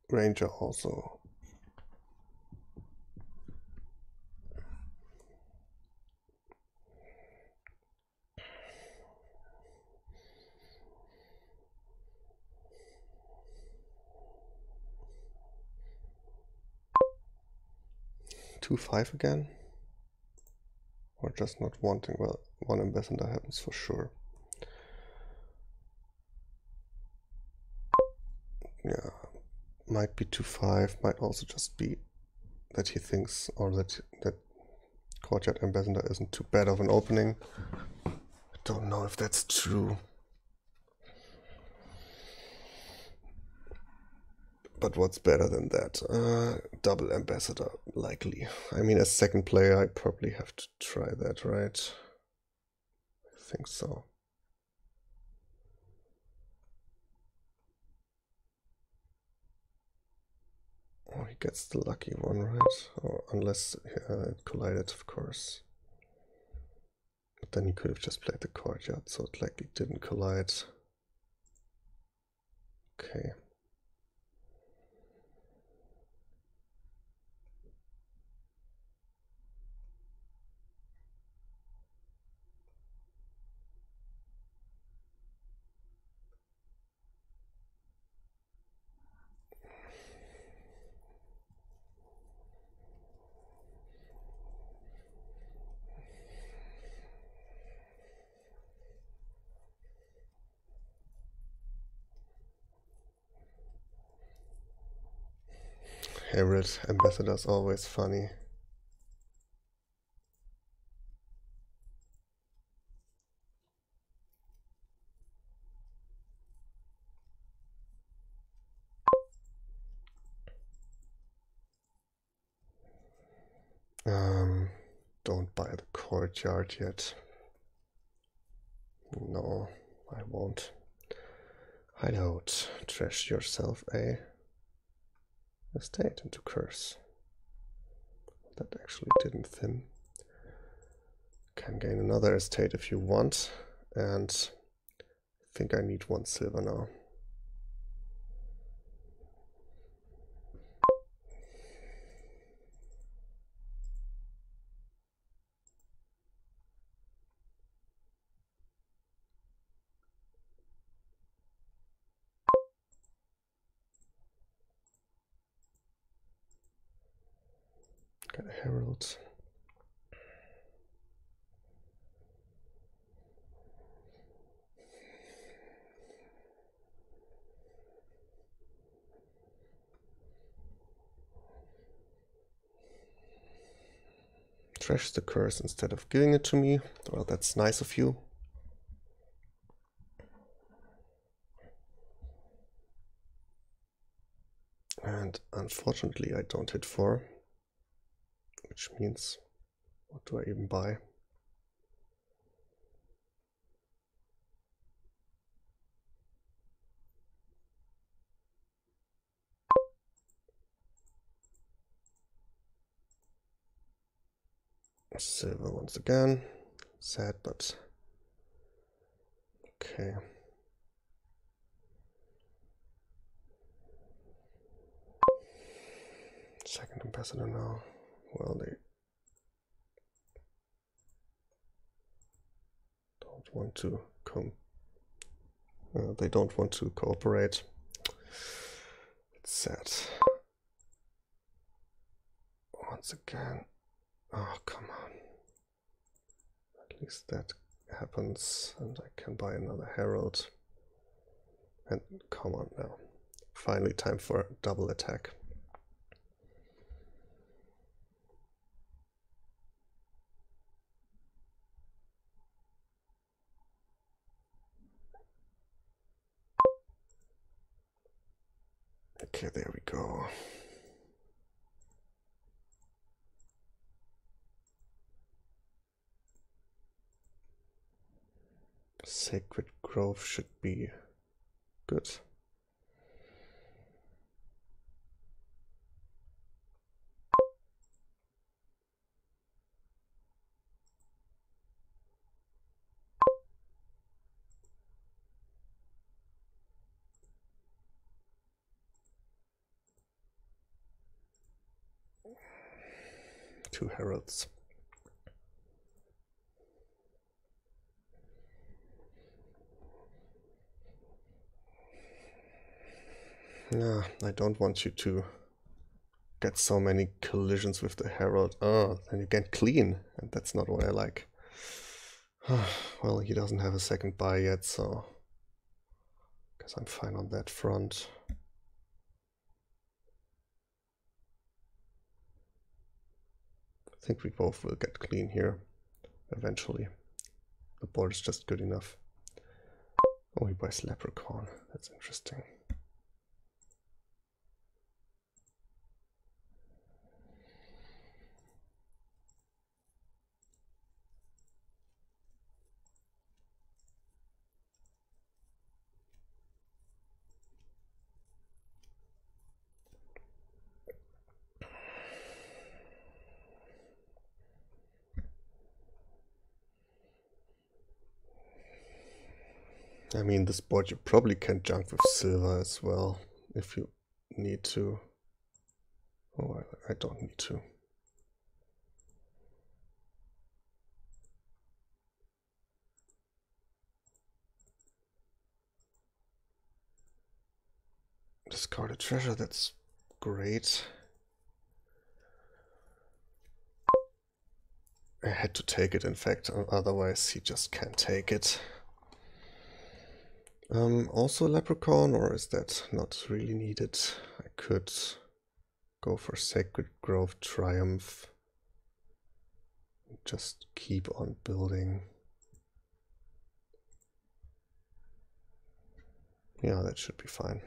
Ranger also. Two 5 again? Or just not wanting? Well, 1 ambassador happens for sure. Yeah, might be 2-5, might also just be that he thinks, or that Courtyard Ambassador isn't too bad of an opening. I don't know if that's true. But what's better than that? Double ambassador, likely. I mean, as second player, I probably have to try that, right? I think so. Oh, he gets the lucky one, right? Or unless it collided, of course. But then he could have just played the courtyard, so it likely didn't collide. Okay. Herald ambassador's always funny. Don't buy the courtyard yet. No, I won't. Hideout. Trash yourself a estate into curse. That actually didn't thin. Can gain another estate if you want, and I think I need 1 silver now. Got a herald. Trash the curse instead of giving it to me. Well, that's nice of you. And unfortunately I don't hit 4, which means, what do I even buy? Silver once again. Sad, but okay. Second ambassador now. Well, they don't want to they don't want to cooperate. It's sad. Once again. Oh, come on. At least that happens, and I can buy another herald. And come on now. Finally time for a double attack. Okay, there we go. Sacred Grove should be good. Two heralds. Nah, I don't want you to get so many collisions with the herald. Oh, then you get clean, and that's not what I like. Well, he doesn't have a second buy yet, so I guess I'm fine on that front. I think we both will get clean here eventually. The board is just good enough. Oh, he buys Leprechaun. That's interesting. I mean, this board you probably can junk with silver as well, if you need to. Oh, I don't need to. Discarded treasure, that's great. I had to take it, in fact, otherwise he just can't take it. Also leprechaun, or is that not really needed? I could go for Sacred Grove Triumph. Just keep on building. Yeah, that should be fine.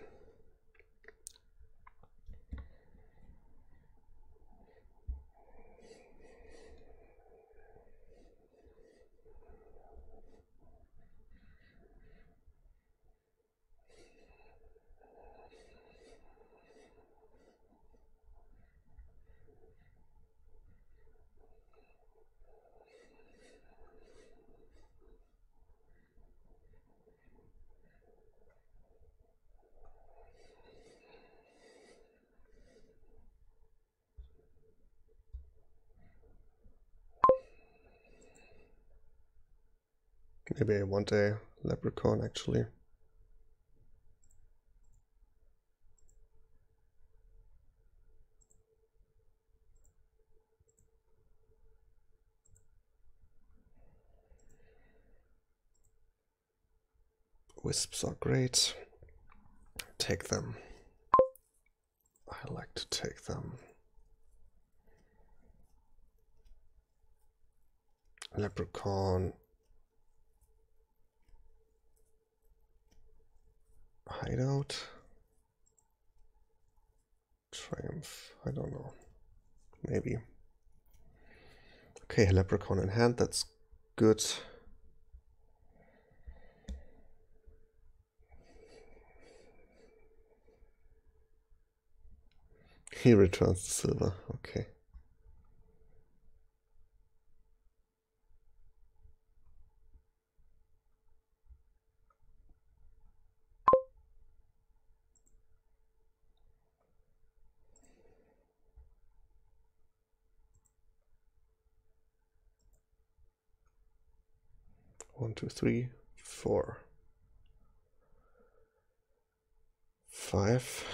Maybe I want a leprechaun actually. Wisps are great. Take them. I like to take them. Leprechaun. Hideout. Triumph. I don't know. Maybe. Okay, leprechaun in hand. That's good. He returns the silver. Okay. One, two, three, 4, 5.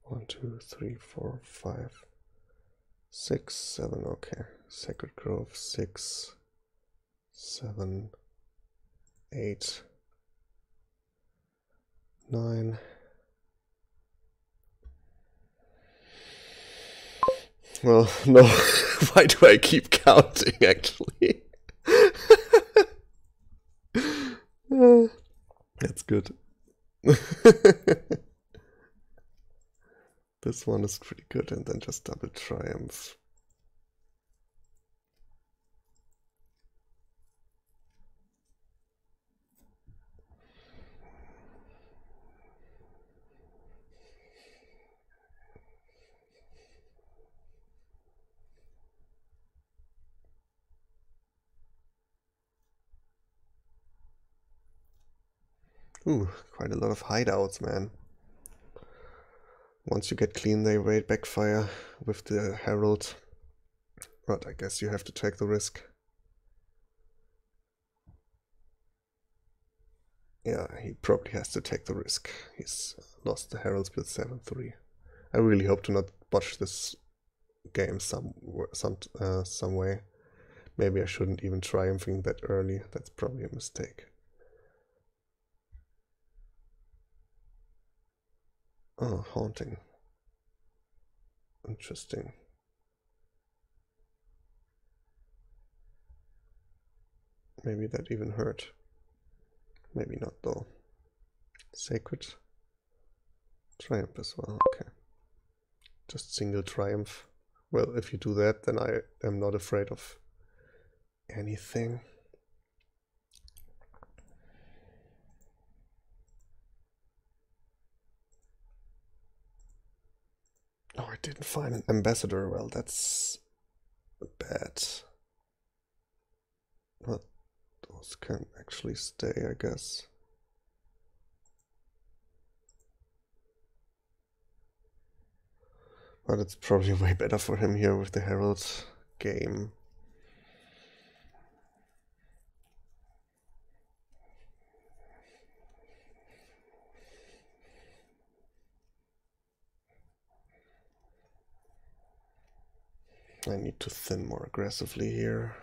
1, 2, 3, 4, 5, 6, 7. Okay. Sacred Grove 6, 7, 8, 9. Well, no. Why do I keep counting, actually? That's good. This one is pretty good, and then just double triumph. Ooh, quite a lot of hideouts, man. Once you get clean, they raid backfire with the Herald. But I guess you have to take the risk. Yeah, he probably has to take the risk. He's lost the Heralds with 7-3. I really hope to not botch this game some way. Maybe I shouldn't even triumphing that early. That's probably a mistake. Oh, haunting. Interesting. Maybe that even hurt. Maybe not though. Sacred. Triumph as well, okay. Just single triumph. Well, if you do that, then I am not afraid of anything. Oh, I didn't find an ambassador. Well, that's bad. What Those can actually stay, I guess. But it's probably way better for him here with the Herald game. I need to thin more aggressively here.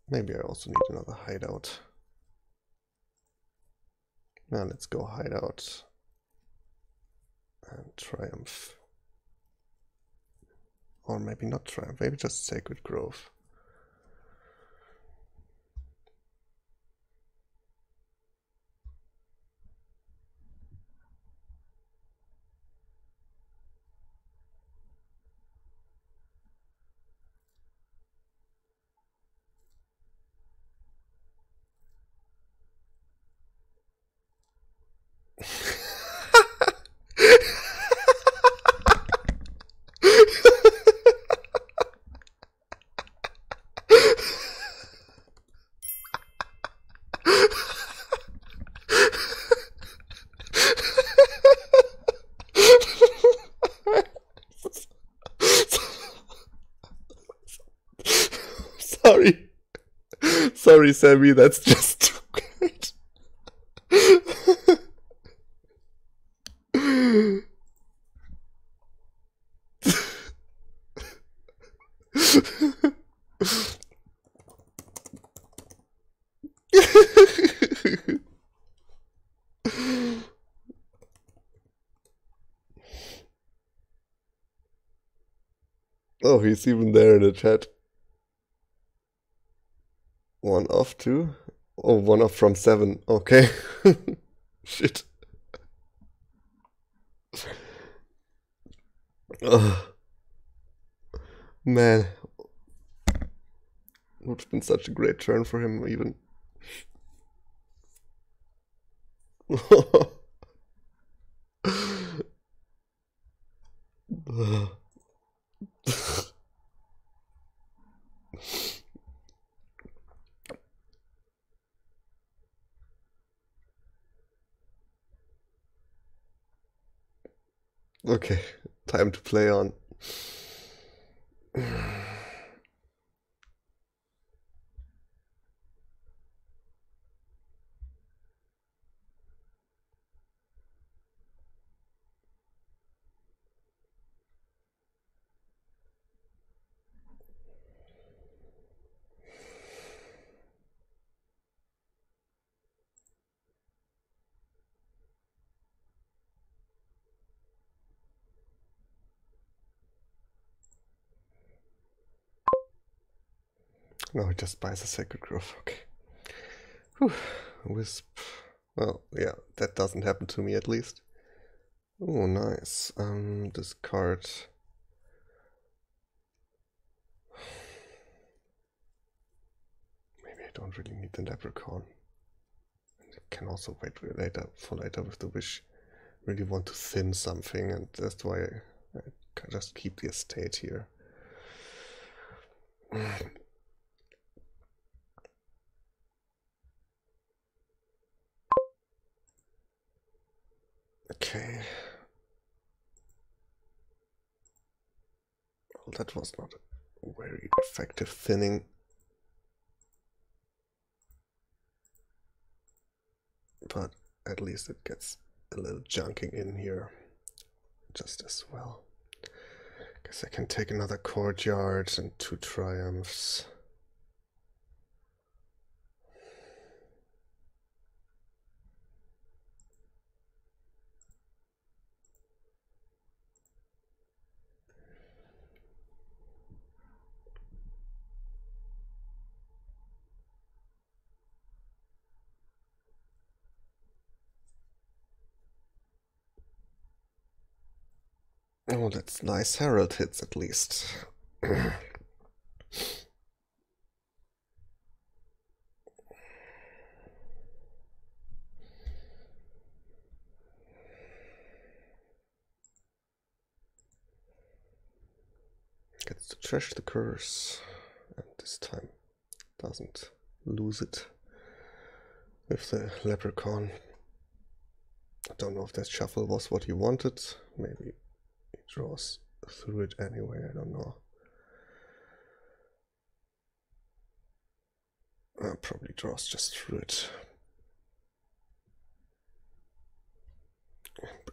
Maybe I also need another hideout. Now let's go hideout and triumph. Or maybe not triumph, maybe just sacred grove. Sorry. Sorry, SamE, that's just too great. Oh, he's even there in the chat. One off too? Oh, one off from 7. Okay. Shit. Oh, man. Would have been such a great turn for him, even. Okay, time to play on. No, he just buys a sacred grove. Okay. Whew. Wisp. Well, yeah, that doesn't happen to me at least. Oh, nice. Discard. Maybe I don't really need the leprechaun. And I can also wait for later with the wish. Really want to thin something, and that's why I can just keep the estate here. Okay. Well, that was not a very effective thinning. But at least it gets a little junking in here just as well. Guess I can take another courtyard and 2 triumphs. Oh, that's nice Herald hits at least. Gets to trash the curse, and this time doesn't lose it. with the leprechaun. I don't know if that shuffle was what he wanted. Maybe he draws through it anyway, I don't know. Probably draws just through it.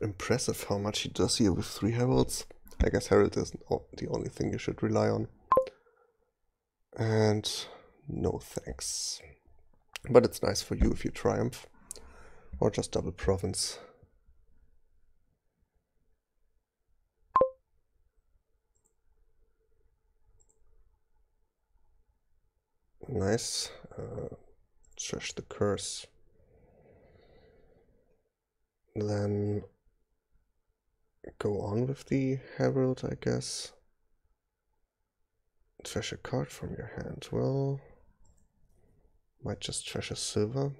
Impressive how much he does here with 3 heralds. I guess herald isn't the only thing you should rely on. And no thanks. But it's nice for you if you triumph. Or just double province. Nice. Trash the curse. Then go on with the herald, I guess. Trash a card from your hand. Well, might just trash a silver.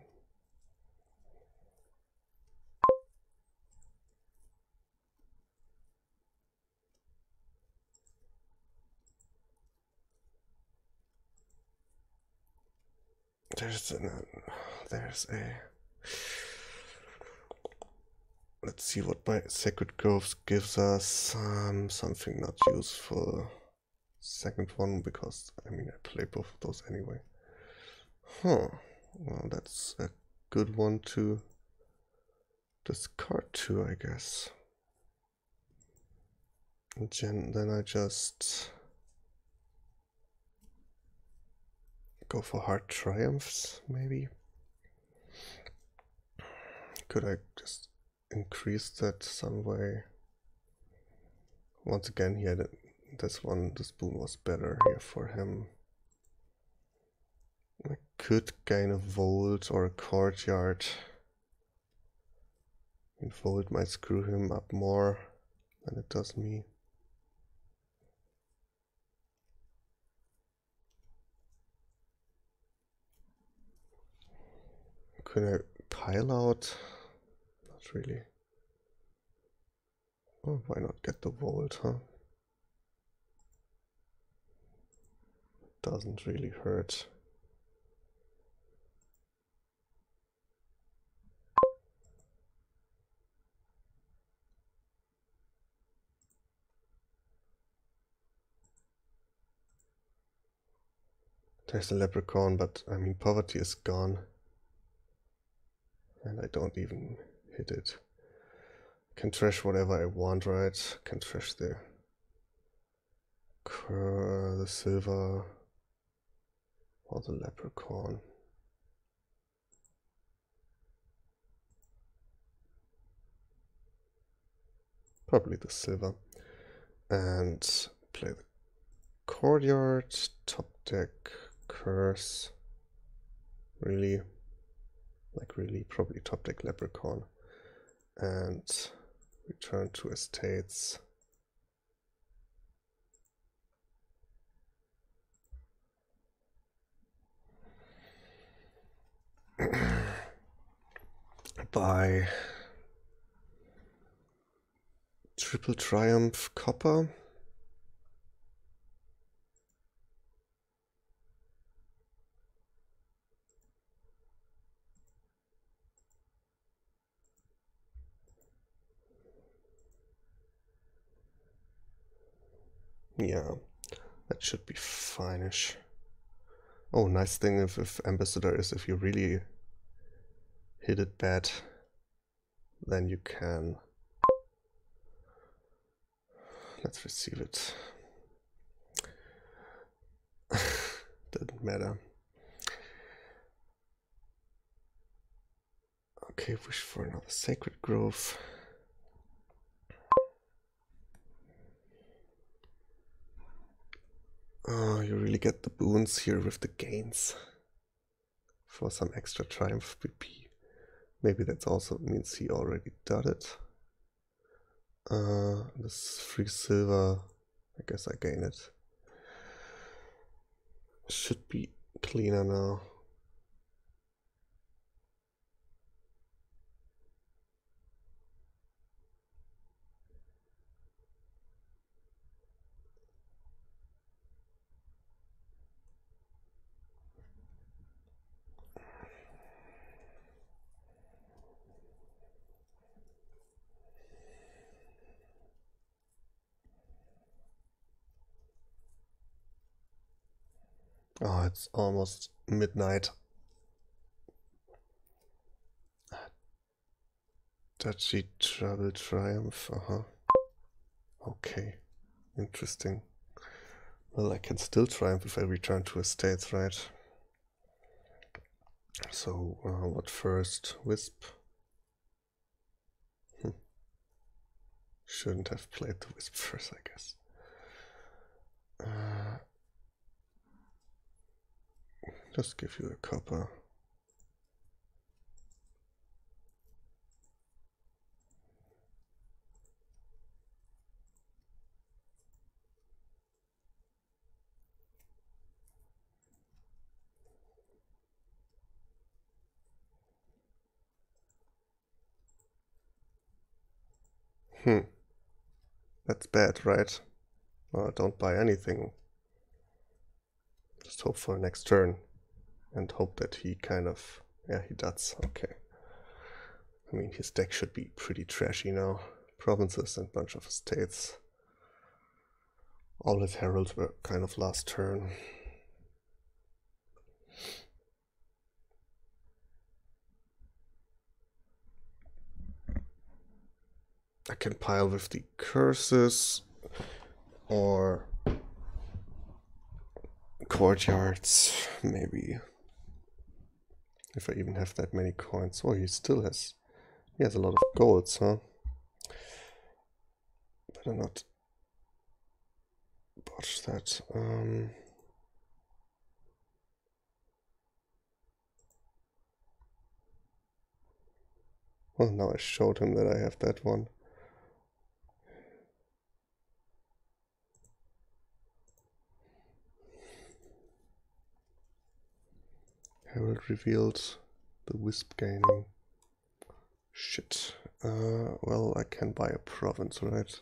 There's a. Let's see what my Sacred Groves gives us. Something not useful. Second one, because I mean I play both of those anyway. Huh. Well, that's a good one to discard too, I guess. And then I just go for hard triumphs, maybe. Could I just increase that some way? Once again, he had this boon was better here for him. I could gain a vault or a courtyard. And vault might screw him up more than it does me. Could I pile out? Not really. Oh, why not get the vault, huh? Doesn't really hurt. There's a leprechaun, but I mean poverty is gone. And I don't even hit it. Can trash whatever I want, right? Can trash the silver or the leprechaun. Probably the silver. And play the courtyard, top deck, curse. Really? Like really? Probably top deck leprechaun. And return to estates. By triple triumph copper. Yeah, that should be fine-ish. Oh, nice thing if Ambassador is if you really hit it bad, then you can. Let's receive it. Didn't matter. Okay, wish for another Sacred Grove. Oh, you really get the boons here with the gains for some extra triumph PP. Maybe that also means he already did it. This free silver, I guess I gain it. Should be cleaner now. Oh, it's almost midnight. Duchy Trouble Triumph. Uh-huh. Okay. Interesting. Well, I can still triumph if I return to estates, right? So, what first? Wisp? Shouldn't have played the Wisp first, I guess. Just give you a copper. That's bad, right? Well, don't buy anything. Just hope for next turn. And hope that he kind of... Yeah, he does. Okay. I mean, his deck should be pretty trashy now. Provinces and bunch of estates. All his heralds were kind of last turn. I can pile with the curses or courtyards, maybe. If I even have that many coins. Oh, he still has... He has a lot of golds, huh? Better not botch that. Well, now I showed him that I have that one. Herald revealed the wisp gaining. Shit. Well, I can buy a province, right?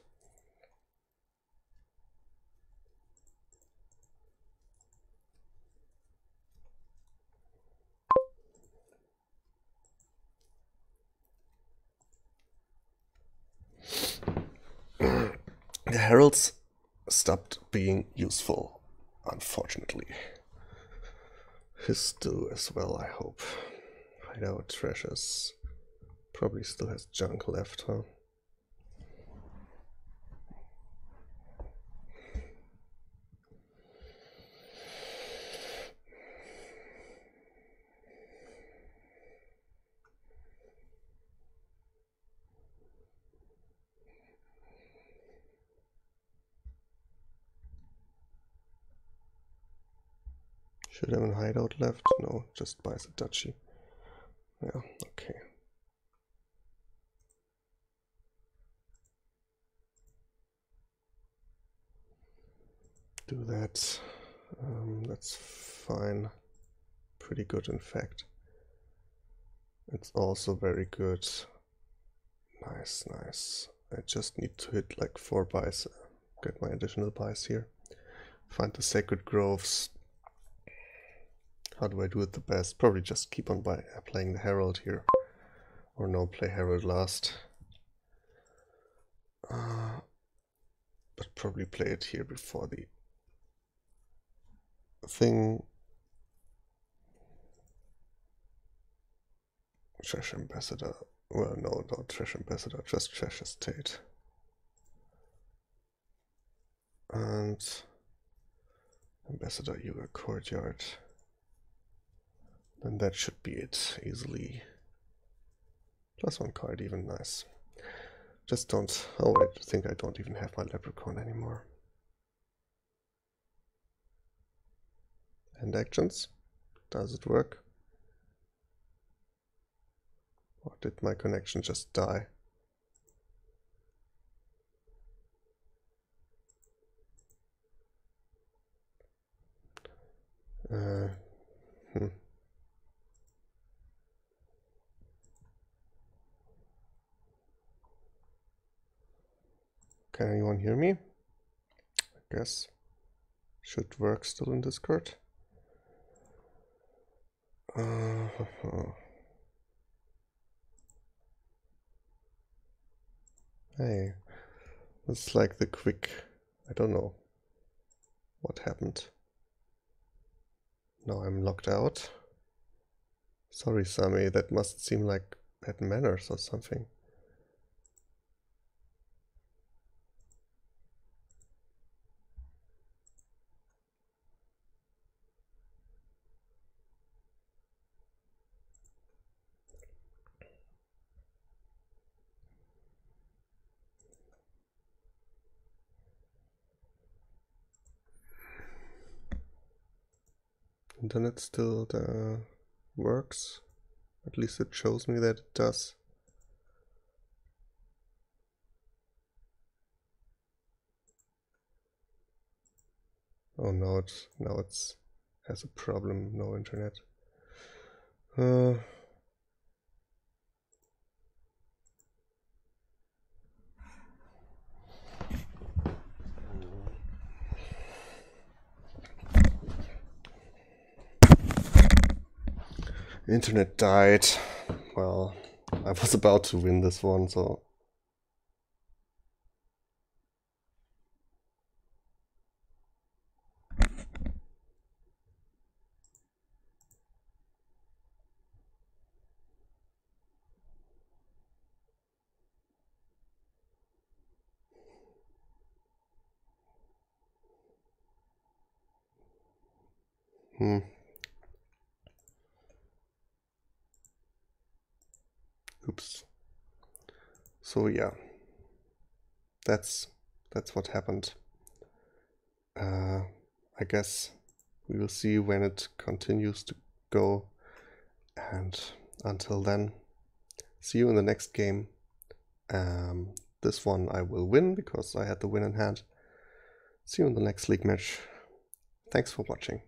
The heralds stopped being useful, unfortunately. His do as well, I hope. Hideout treasures. Probably still has junk left, huh? Should have a hideout left? No, just buys a duchy. Yeah, okay. Do that. That's fine. Pretty good, in fact. It's also very good. Nice, nice. I just need to hit like 4 buys. Get my additional buys here. Find the sacred groves. How do I do it the best? Probably just keep on playing the herald here. Or no, play herald last. But probably play it here before the thing. Trash ambassador. Well, no, not trash ambassador, just trash estate. And ambassador Yuga courtyard. Then that should be it easily. +1 card, even nice. Just don't. Oh, I think I don't even have my leprechaun anymore. And actions? Does it work? Or did my connection just die? Can anyone hear me? I guess. Should work still in Discord. Hey, it's like the quick... I don't know what happened. Now I'm locked out. Sorry, SamE, that must seem like bad manners or something. Internet still works. At least it shows me that it does. Oh no, now it's has a problem. No internet. Internet died. Well, I was about to win this one, so. Oops. So yeah, that's what happened. I guess we will see when it continues to go, and until then, see you in the next game. This one I will win because I had the win in hand. See you in the next league match. Thanks for watching.